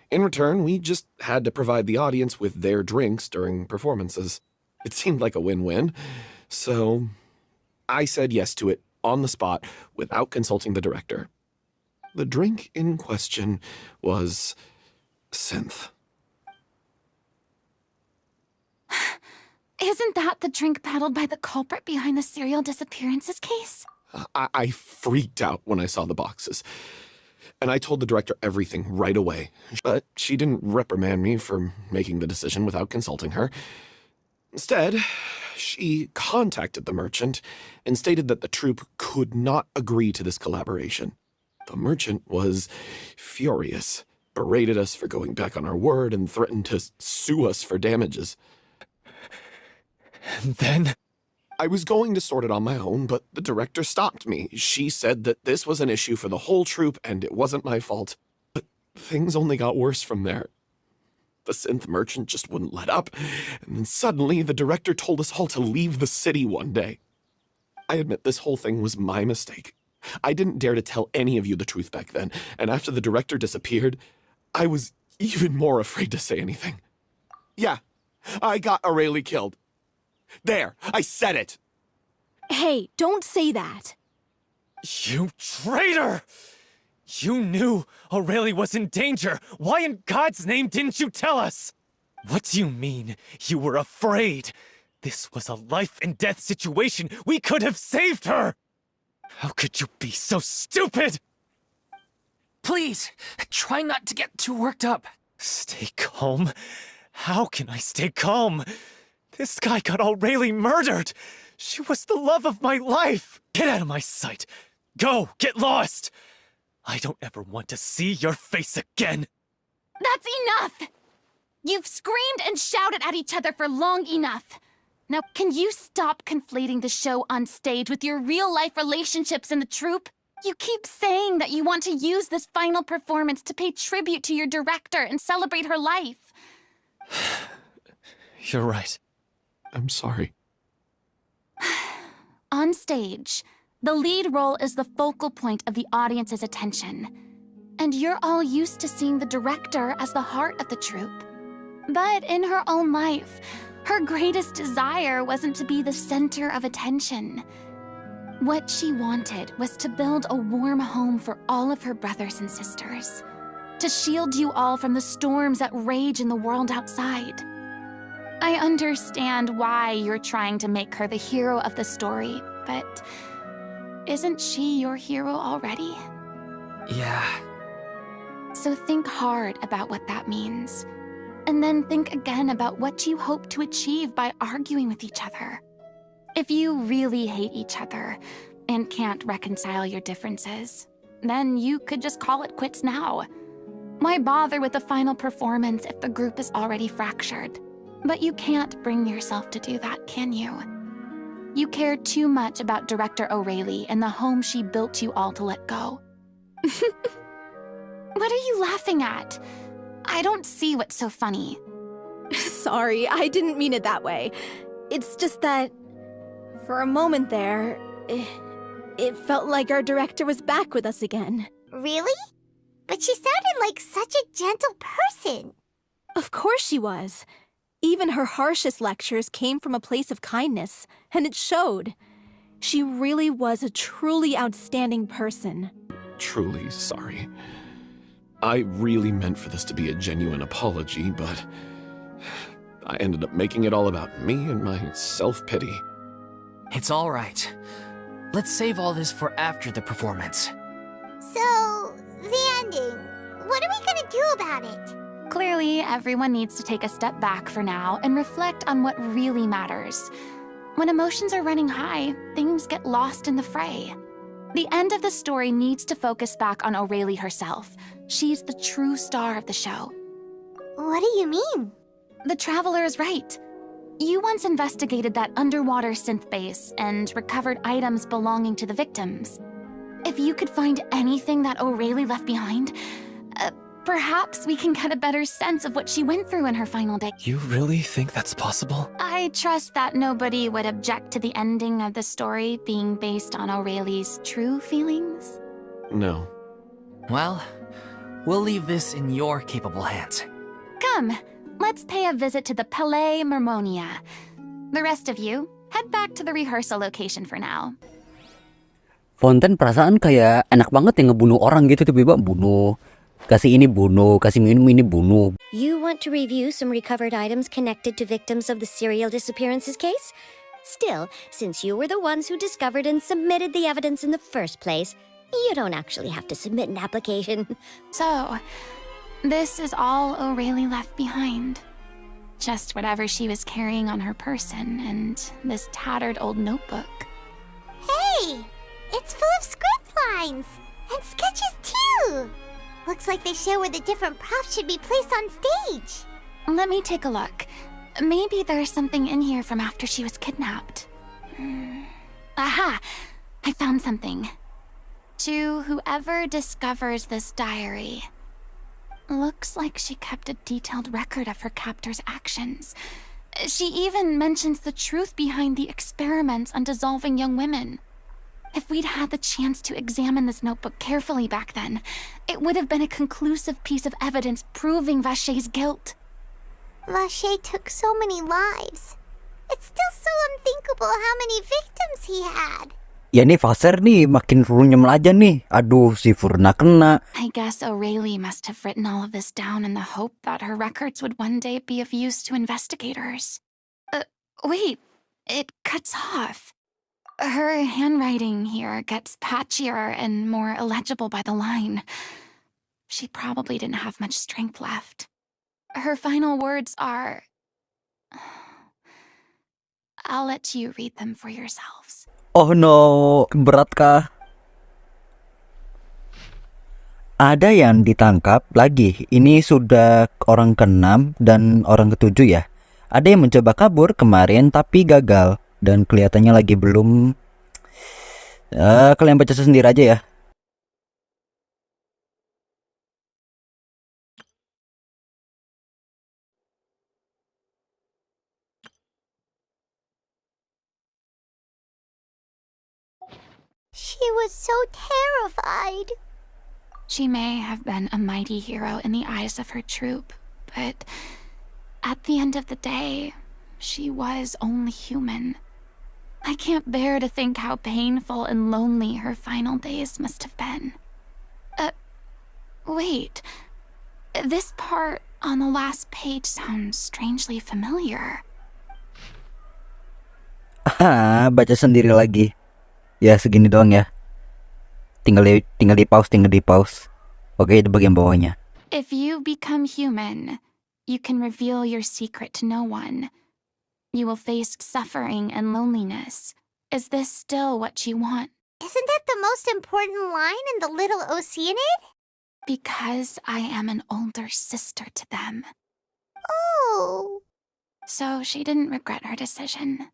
In return, we just had to provide the audience with their drinks during performances. It seemed like a win-win, so I said yes to it on the spot without consulting the director. The drink in question was synth. Isn't that the drink peddled by the culprit behind the serial disappearances case? I freaked out when I saw the boxes. And I told the director everything right away. But she didn't reprimand me for making the decision without consulting her. Instead, she contacted the merchant and stated that the troupe could not agree to this collaboration. The merchant was furious, berated us for going back on our word, and threatened to sue us for damages. And then? I was going to sort it on my own, but the director stopped me. She said that this was an issue for the whole troupe and it wasn't my fault. But things only got worse from there. The synth merchant just wouldn't let up, and then suddenly the director told us all to leave the city one day. I admit this whole thing was my mistake. I didn't dare to tell any of you the truth back then, and after the director disappeared, I was even more afraid to say anything. Yeah, I got Aurelie killed. There, I said it! Hey, don't say that. You traitor! You knew Aurelie was in danger. Why in God's name didn't you tell us? What do you mean, you were afraid? This was a life and death situation. We could have saved her! How could you be so stupid? Please, try not to get too worked up. Stay calm? How can I stay calm? This guy got Aurelie murdered! She was the love of my life! Get out of my sight! Go! Get lost! I don't ever want to see your face again! That's enough! You've screamed and shouted at each other for long enough. Now, can you stop conflating the show on stage with your real-life relationships in the troupe? You keep saying that you want to use this final performance to pay tribute to your director and celebrate her life. You're right. I'm sorry. On stage, the lead role is the focal point of the audience's attention. And you're all used to seeing the director as the heart of the troupe. But in her own life, her greatest desire wasn't to be the center of attention. What she wanted was to build a warm home for all of her brothers and sisters. To shield you all from the storms that rage in the world outside. I understand why you're trying to make her the hero of the story, but isn't she your hero already? Yeah. So think hard about what that means. And then think again about what you hope to achieve by arguing with each other. If you really hate each other and can't reconcile your differences, then you could just call it quits now. Why bother with the final performance if the group is already fractured? But you can't bring yourself to do that, can you? You care too much about Director Aurelie and the home she built you all to let go. What are you laughing at? I don't see what's so funny. Sorry, I didn't mean it that way. It's just that, for a moment there, it felt like our director was back with us again. Really? But she sounded like such a gentle person. Of course she was. Even her harshest lectures came from a place of kindness, and it showed. She really was a truly outstanding person. Truly sorry. I really meant for this to be a genuine apology, but I ended up making it all about me and my self-pity. It's all right. Let's save all this for after the performance. So, the ending. What are we gonna do about it? Clearly, everyone needs to take a step back for now and reflect on what really matters. When emotions are running high, things get lost in the fray. The end of the story needs to focus back on Aurelie herself. She's the true star of the show. What do you mean? The Traveler is right. You once investigated that underwater synth base and recovered items belonging to the victims. If you could find anything that Aurelie left behind, perhaps we can get a better sense of what she went through in her final day. You really think that's possible? I trust that nobody would object to the ending of the story being based on Aurelie's true feelings. No. Well, we'll leave this in your capable hands. Come, let's pay a visit to the Palais Mermonia. The rest of you, head back to the rehearsal location for now. Fonten perasaan kayak enak banget yang ngebunuh orang gitu, tiba-tiba bunuh. Kasih ini bunuh, kasih minum ini bunuh. You want to review some recovered items connected to victims of the serial disappearances case? Still, since you were the ones who discovered and submitted the evidence in the first place, you don't actually have to submit an application. So, this is all Aurelie left behind. Just whatever she was carrying on her person and this tattered old notebook. Hey! It's full of script lines! And sketches too! Looks like they show where the different props should be placed on stage. Let me take a look. Maybe there's something in here from after she was kidnapped. Aha! I found something. To whoever discovers this diary. Looks like she kept a detailed record of her captor's actions. She even mentions the truth behind the experiments on dissolving young women. If we'd had the chance to examine this notebook carefully back then, it would have been a conclusive piece of evidence proving Vacher's guilt. Vacher took so many lives. It's still so unthinkable how many victims he had. Ya nih Vacher nih makin runyem aja nih. Aduh, si Furina kena. I guess Aurelie must have written all of this down in the hope that her records would one day be of use to investigators. Wait, it cuts off. Her handwriting here gets patchier and more illegible by the line. She probably didn't have much strength left. Her final words are... I'll let you read them for yourselves. Oh no, berat kah? Ada yang ditangkap lagi. Ini sudah orang ke-6 dan orang ke-7 ya. Ada yang mencoba kabur kemarin tapi gagal. Dan kelihatannya lagi belum. Kalian baca sendiri aja ya. She was so terrified. She may have been a mighty hero in the eyes of her troop, but at the end of the day, she was only human. I can't bear to think how painful and lonely her final days must have been. Wait. This part on the last page sounds strangely familiar. Baca sendiri lagi. Ya segini doang ya. Tinggal di pause. Oke, di bagian bawahnya. If you become human, you can reveal your secret to no one. You will face suffering and loneliness. Is this still what you want? Isn't that the most important line in the Little Oceanid? Because I am an older sister to them. Oh. So she didn't regret her decision.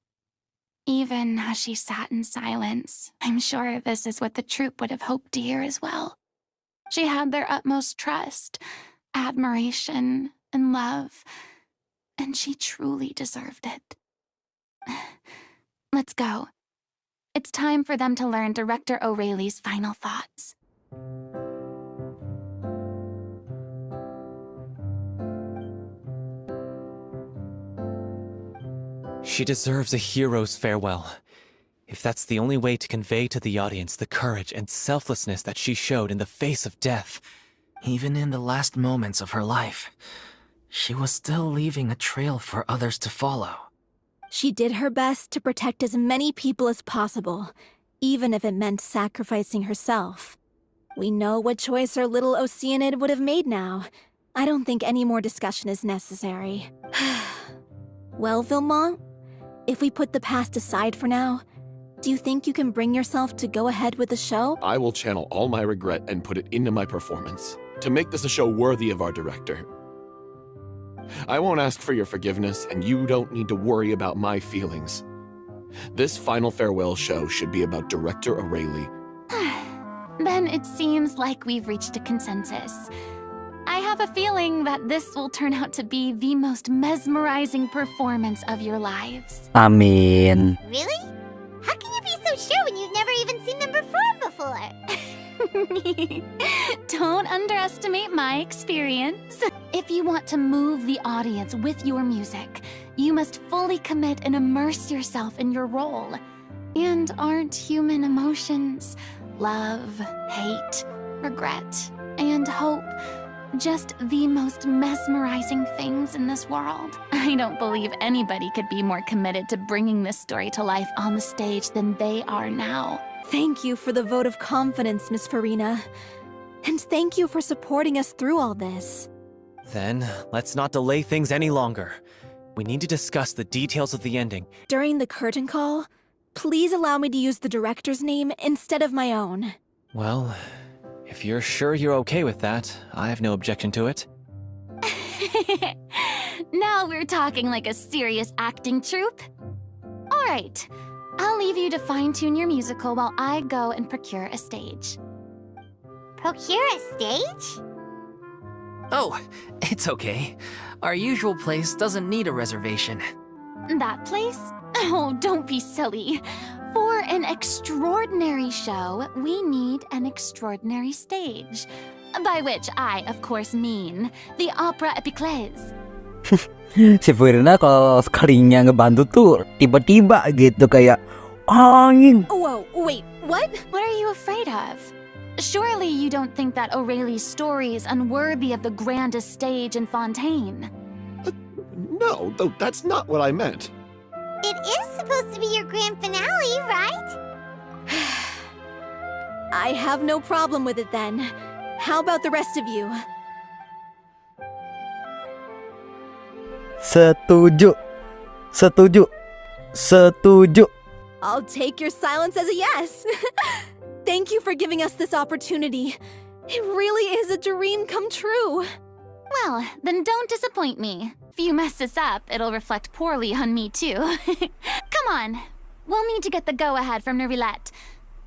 Even as she sat in silence, I'm sure this is what the troupe would have hoped to hear as well. She had their utmost trust, admiration, and love. And she truly deserved it. Let's go. It's time for them to learn Director Aurelie's final thoughts. She deserves a hero's farewell. If that's the only way to convey to the audience the courage and selflessness that she showed in the face of death, Even in the last moments of her life, she was still leaving a trail for others to follow. She did her best to protect as many people as possible, even if it meant sacrificing herself. We know what choice our little Oceanid would have made now. I don't think any more discussion is necessary. Well, Vilmont, if we put the past aside for now, do you think you can bring yourself to go ahead with the show? I will channel all my regret and put it into my performance, to make this a show worthy of our director. I won't ask for your forgiveness, and you don't need to worry about my feelings. This final farewell show should be about Director Aurelie. Then it seems like we've reached a consensus. I have a feeling that this will turn out to be the most mesmerizing performance of your lives. Amin. Really? How can you be so sure when you've never even seen them perform before? Don't underestimate my experience. If you want to move the audience with your music, you must fully commit and immerse yourself in your role. And aren't human emotions, love, hate, regret, and hope just the most mesmerizing things in this world? I don't believe anybody could be more committed to bringing this story to life on the stage than they are now. Thank you for the vote of confidence, Miss Furina. And thank you for supporting us through all this. Then, let's not delay things any longer. We need to discuss the details of the ending. During the curtain call, please allow me to use the director's name instead of my own. Well, if you're sure you're okay with that, I have no objection to it. Now we're talking like a serious acting troupe. All right, I'll leave you to fine-tune your musical while I go and procure a stage. Procure a stage? Oh, it's okay. Our usual place doesn't need a reservation. That place? Oh, don't be silly. For an extraordinary show, we need an extraordinary stage. By which I, of course, mean the Opera Epiclese. Si Furina kalau sekalinya ngebantu tuh tiba-tiba gitu kayak angin. Whoa, wait, what? What are you afraid of? Surely you don't think that Aurelie's story is unworthy of the grandest stage in Fontaine. No, though that's not what I meant. It is supposed to be your grand finale, right? I have no problem with it then. How about the rest of you? Setuju. Setuju. Setuju. I'll take your silence as a yes. Thank you for giving us this opportunity. It really is a dream come true. Well, then don't disappoint me. If you mess this up, it'll reflect poorly on me too. Come on. We'll need to get the go-ahead from Nervilette.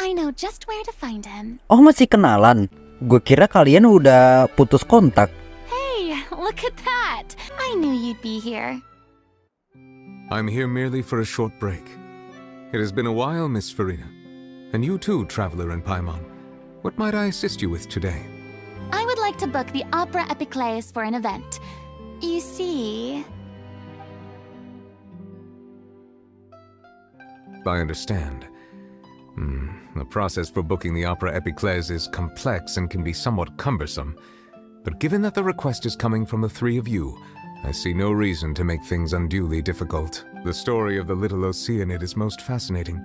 I know just where to find him. Oh, masih kenalan? Gue kira kalian udah putus kontak. Hey, look at that. I knew you'd be here. I'm here merely for a short break. It has been a while, Miss Furina. And you too, Traveler in Paimon. What might I assist you with today? I would like to book the Opera Epiclese for an event. You see... I understand. The process for booking the Opera Epiclese is complex and can be somewhat cumbersome. But given that the request is coming from the three of you, I see no reason to make things unduly difficult. The story of the little Oceanid is most fascinating.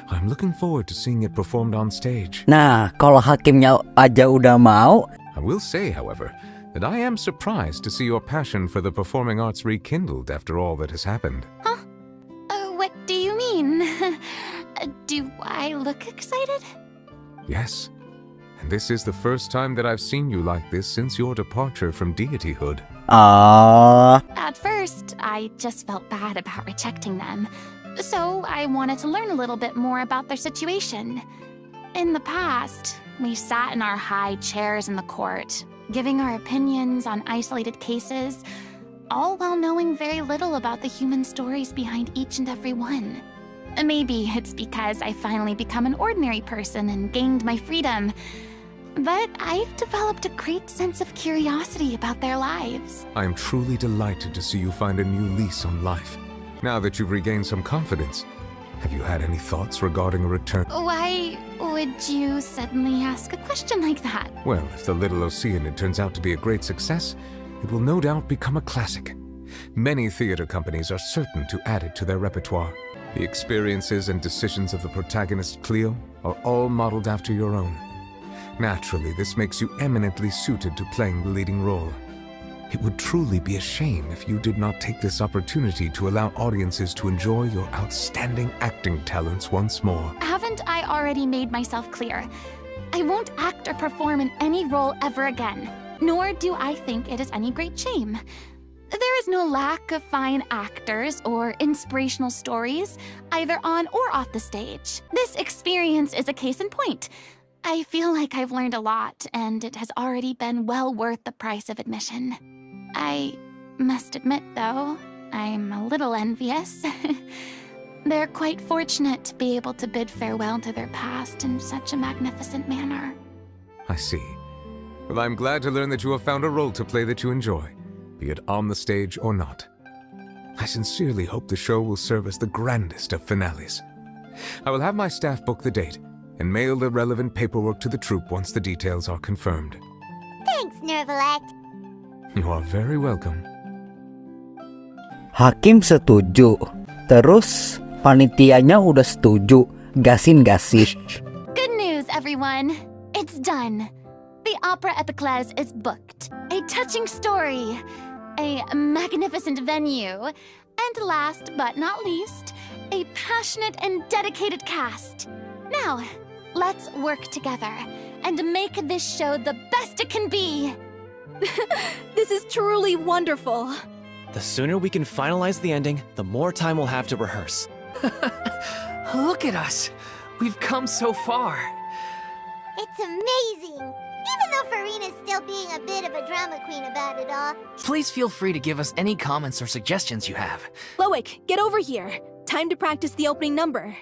I'm looking forward to seeing it performed on stage. Nah, kalau hakimnya aja udah mau. I will say, however, that I am surprised to see your passion for the performing arts rekindled after all that has happened. Huh? What do you mean? Do I look excited? Yes. And this is the first time that I've seen you like this since your departure from deityhood. At first, I just felt bad about rejecting them. So I wanted to learn a little bit more about their situation. In the past, we sat in our high chairs in the court, giving our opinions on isolated cases, all while knowing very little about the human stories behind each and every one. Maybe it's because I finally become an ordinary person and gained my freedom, but I've developed a great sense of curiosity about their lives. I am truly delighted to see you find a new lease on life. Now that you've regained some confidence, Have you had any thoughts regarding a return? Why would you suddenly ask a question like that? Well, if the Little Oceanid turns out to be a great success, it will no doubt become a classic. Many theater companies are certain to add it to their repertoire. The experiences and decisions of the protagonist, Cleo, are all modeled after your own. Naturally, this makes you eminently suited to playing the leading role. It would truly be a shame if you did not take this opportunity to allow audiences to enjoy your outstanding acting talents once more. Haven't I already made myself clear? I won't act or perform in any role ever again, nor do I think it is any great shame. There is no lack of fine actors or inspirational stories, either on or off the stage. This experience is a case in point. I feel like I've learned a lot, and it has already been well worth the price of admission. I must admit, though, I'm a little envious. They're quite fortunate to be able to bid farewell to their past in such a magnificent manner. I see. Well, I'm glad to learn that you have found a role to play that you enjoy, be it on the stage or not. I sincerely hope the show will serve as the grandest of finales. I will have my staff book the date and mail the relevant paperwork to the troupe once the details are confirmed. Thanks, Nervalek. You are very welcome. Hakim setuju. Terus panitianya udah setuju. Gasin-gasis. Good news, everyone. It's done. The Opera Epiclese is booked. A touching story, a magnificent venue, and last but not least, a passionate and dedicated cast. Now, let's work together and make this show the best it can be. This is truly wonderful. The sooner we can finalize the ending, the more time we'll have to rehearse. Look at us. We've come so far. It's amazing. Even though Furina's still being a bit of a drama queen about it all. Please feel free to give us any comments or suggestions you have. Loic, get over here. Time to practice the opening number.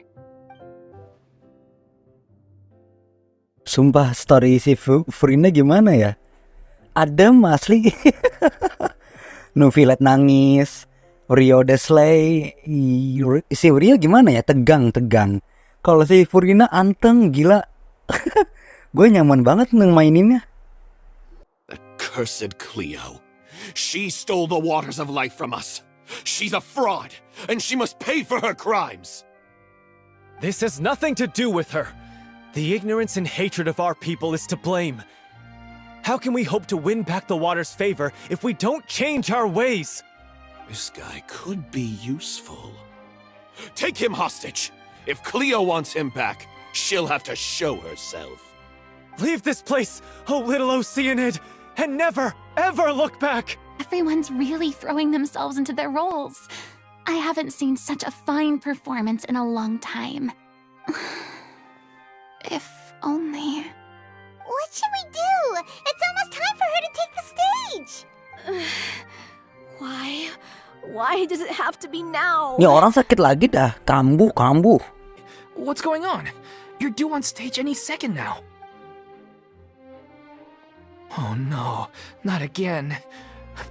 Sumpah story si Furina gimana ya? Adem asli. Nuvilet nangis. Rio Desley. Si Rio gimana ya? Tegang. Kalau si Furina anteng, gila. Gue nyaman banget maininnya. That cursed Cleo. She stole the waters of life from us. She's a fraud, and she must pay for her crimes. This has nothing to do with her. The ignorance and hatred of our people is to blame. How can we hope to win back the water's favor if we don't change our ways? This guy could be useful. Take him hostage. If Cleo wants him back, she'll have to show herself. Leave this place, oh Little Oceanid, and never, ever look back! Everyone's really throwing themselves into their roles. I haven't seen such a fine performance in a long time. If only... What should we do? It's almost time for her to take the stage. Why does it have to be now? Ini orang sakit lagi dah. Kambuh. What's going on? You're due on stage any second now. Oh no, not again.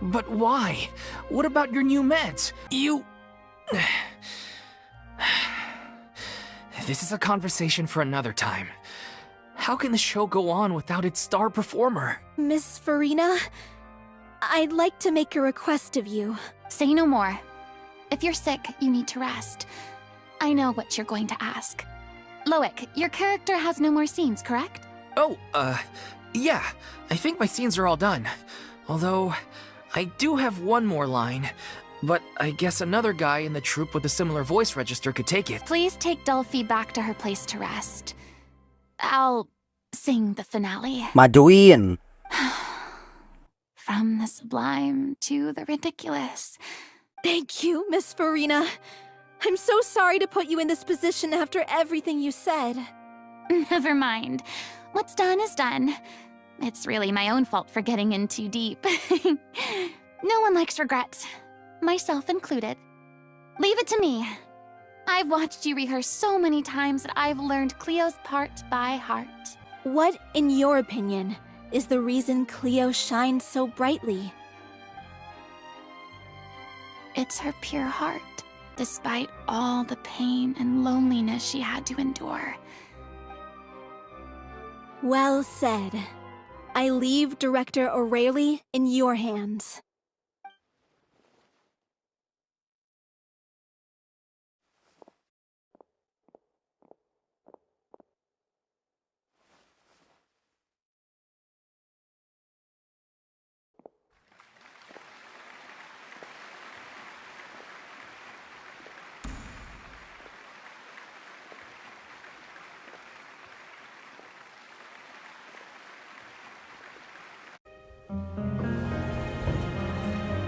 But why? What about your new meds? This is a conversation for another time. How can the show go on without its star performer? Miss Furina, I'd like to make a request of you. Say no more. If you're sick, you need to rest. I know what you're going to ask. Loic, your character has no more scenes, correct? Oh, yeah. I think my scenes are all done. Although, I do have one more line. But I guess another guy in the troupe with a similar voice register could take it. Please take Dolphy back to her place to rest. I'll sing the finale. Majuin. From the sublime to the ridiculous. Thank you, Miss Furina. I'm so sorry to put you in this position after everything you said. Never mind. What's done is done. It's really my own fault for getting in too deep. No one likes regrets, myself included. Leave it to me. I've watched you rehearse so many times that I've learned Cleo's part by heart. What, in your opinion, is the reason Cleo shines so brightly? It's her pure heart. despite all the pain and loneliness she had to endure. Well said. I leave Director O'Reilly in your hands.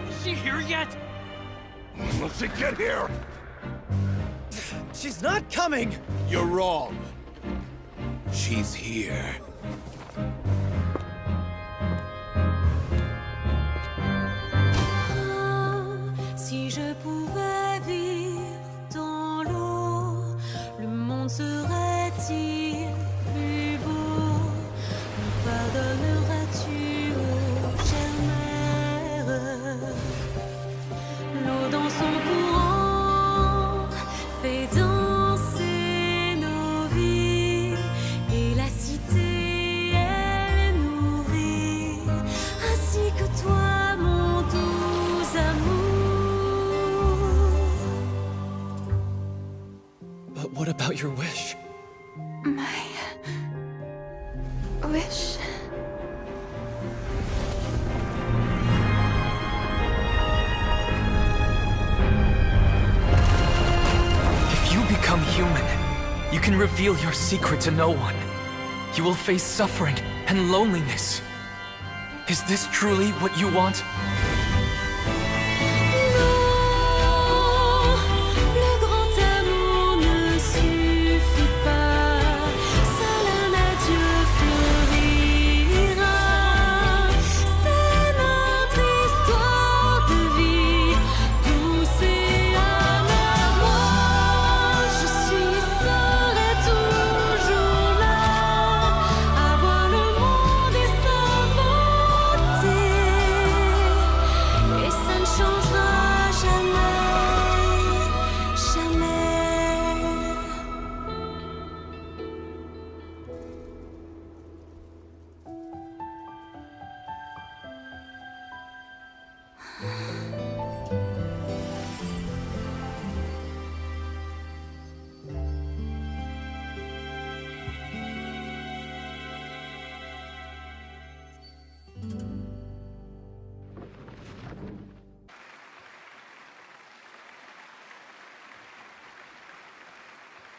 Is she here yet? Let's get here! She's not coming! You're wrong. She's here. Si je pouvais vivre dans l'eau, le monde serait-il plus beau? Me pardonneras-tu, ô chère mère? L'eau dans son courant fait danser nos vies, et la cité elle nourrit, ainsi que toi, mon doux amour. But what about your wish? My wish. If you become human, you can reveal your secret to no one. You will face suffering and loneliness. Is this truly what you want? Le grand amour ne suffit pas, seul un adieu fleurira. C'est notre histoire de vie, douce et amère. Moi, je serai toujours là, à voir le monde et sa beauté, et ça ne changera jamais, jamais.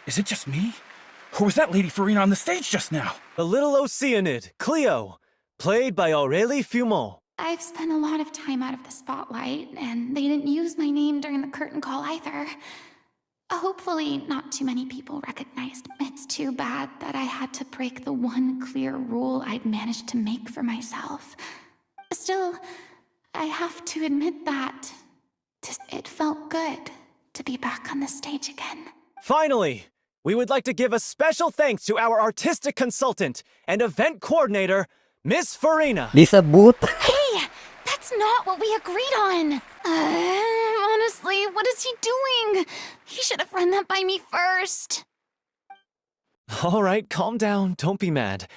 Is it just me? Or was that Lady Furina on the stage just now? The little Oceanid, Cleo, played by Aurélie Fumont. I've spent a lot of time out of the spotlight, and they didn't use my name during the curtain call either. Hopefully, not too many people recognized. It's too bad that I had to break the one clear rule I'd managed to make for myself. Still, I have to admit that it felt good to be back on the stage again. Finally, we would like to give a special thanks to our artistic consultant and event coordinator, Miss Furina. Disebut. Hey, that's not what we agreed on. Honestly, what is he doing? He should have run that by me first. All right, calm down, don't be mad.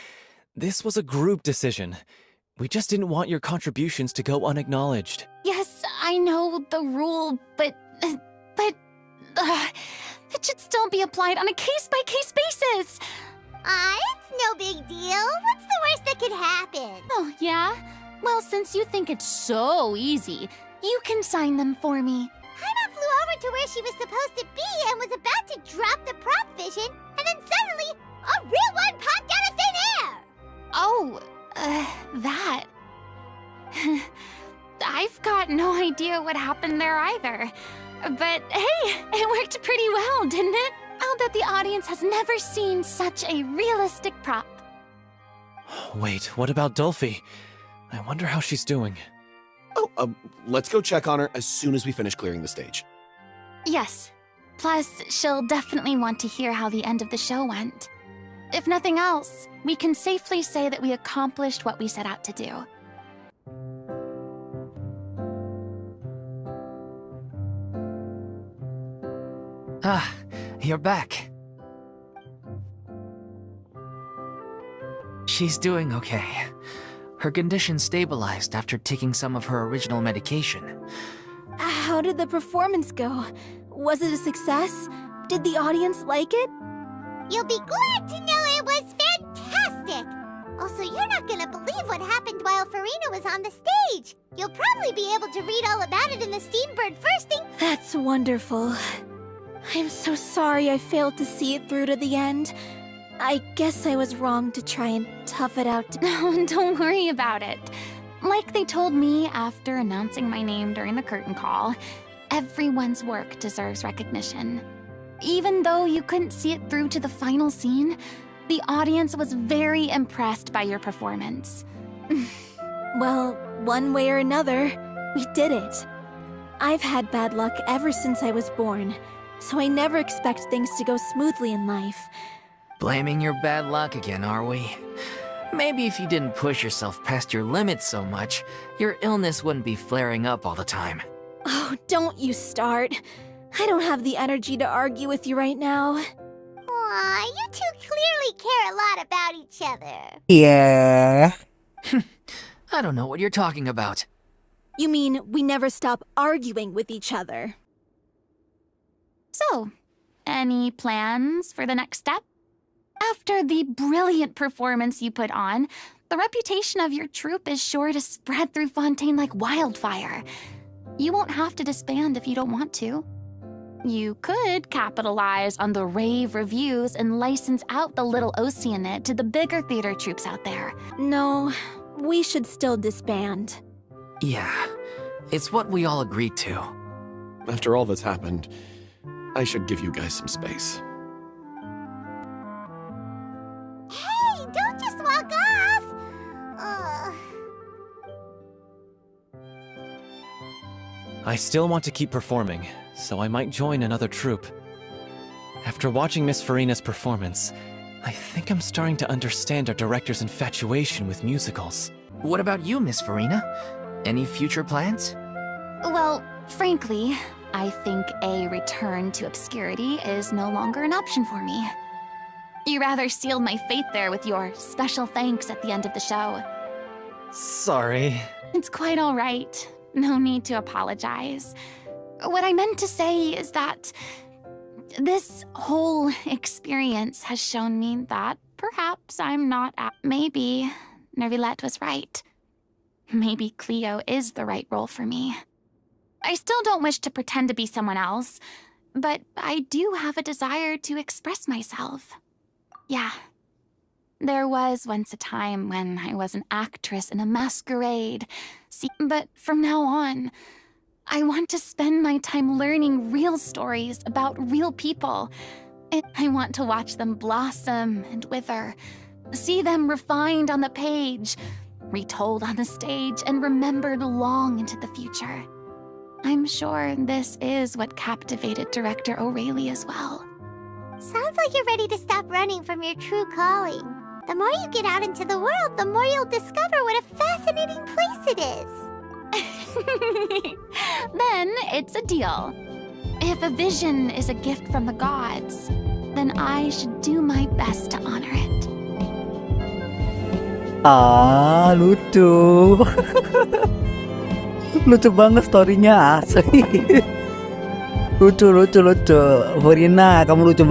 This was a group decision. We just didn't want your contributions to go unacknowledged. Yes, I know the rule, but it should still be applied on a case-by-case basis. It's no big deal. What's the worst that could happen? Oh, yeah? Well, since you think it's so easy, you can sign them for me. Paimon flew over to where she was supposed to be and was about to drop the prop vision, and then suddenly, a real one popped out of thin air! Oh, that. I've got no idea what happened there either. But hey, it worked pretty well, didn't it? I'll bet the audience has never seen such a realistic prop. Wait, what about Dolphy? I wonder how she's doing. Oh, let's go check on her as soon as we finish clearing the stage. Yes. Plus, she'll definitely want to hear how the end of the show went. If nothing else, we can safely say that we accomplished what we set out to do. Ah, you're back. She's doing okay. Her condition stabilized after taking some of her original medication. How did the performance go? Was it a success? Did the audience like it? You'll be glad to know it was fantastic! Also, you're not gonna believe what happened while Furina was on the stage. You'll probably be able to read all about it in the Steambird Firsting. That's wonderful. I'm so sorry I failed to see it through to the end. I guess I was wrong to try and tough it out. No, don't worry about it. Like they told me after announcing my name during the curtain call, everyone's work deserves recognition. Even though you couldn't see it through to the final scene, the audience was very impressed by your performance. Well, one way or another, we did it. I've had bad luck ever since I was born, so I never expect things to go smoothly in life. Blaming your bad luck again, are we? Maybe if you didn't push yourself past your limits so much, your illness wouldn't be flaring up all the time. Oh, don't you start. I don't have the energy to argue with you right now. Aw, you two clearly care a lot about each other. Yeah. I don't know what you're talking about. You mean we never stop arguing with each other? So, any plans for the next step? After the brilliant performance you put on, the reputation of your troupe is sure to spread through Fontaine like wildfire. You won't have to disband if you don't want to. You could capitalize on the rave reviews and license out the Little Oceanid to the bigger theater troupes out there. No, we should still disband. Yeah, it's what we all agreed to. After all that's happened, I should give you guys some space. Hey, don't just walk off! Ugh. I still want to keep performing, so I might join another troupe. After watching Miss Furina's performance, I think I'm starting to understand our director's infatuation with musicals. What about you, Miss Furina? Any future plans? Well, frankly, I think a return to obscurity is no longer an option for me. You rather sealed my fate there with your special thanks at the end of the show. Sorry. It's quite all right. No need to apologize. What I meant to say is that this whole experience has shown me that perhaps I'm not maybe Nervillette was right. Maybe Cleo is the right role for me. I still don't wish to pretend to be someone else, but I do have a desire to express myself. Yeah. There was once a time when I was an actress in a masquerade. But from now on, I want to spend my time learning real stories about real people. I want to watch them blossom and wither, see them refined on the page, retold on the stage, and remembered long into the future. I'm sure this is what captivated director O'Reilly as well. Sounds like you're ready to stop running from your true calling. The more you get out into the world, the more you'll discover what a fascinating place it is. Then it's a deal. If a vision is a gift from the gods, then I should do my best to honor it. Ah, lucu. Lucu banget story-nya asli. Lucu. Furina, kamu lucu banget.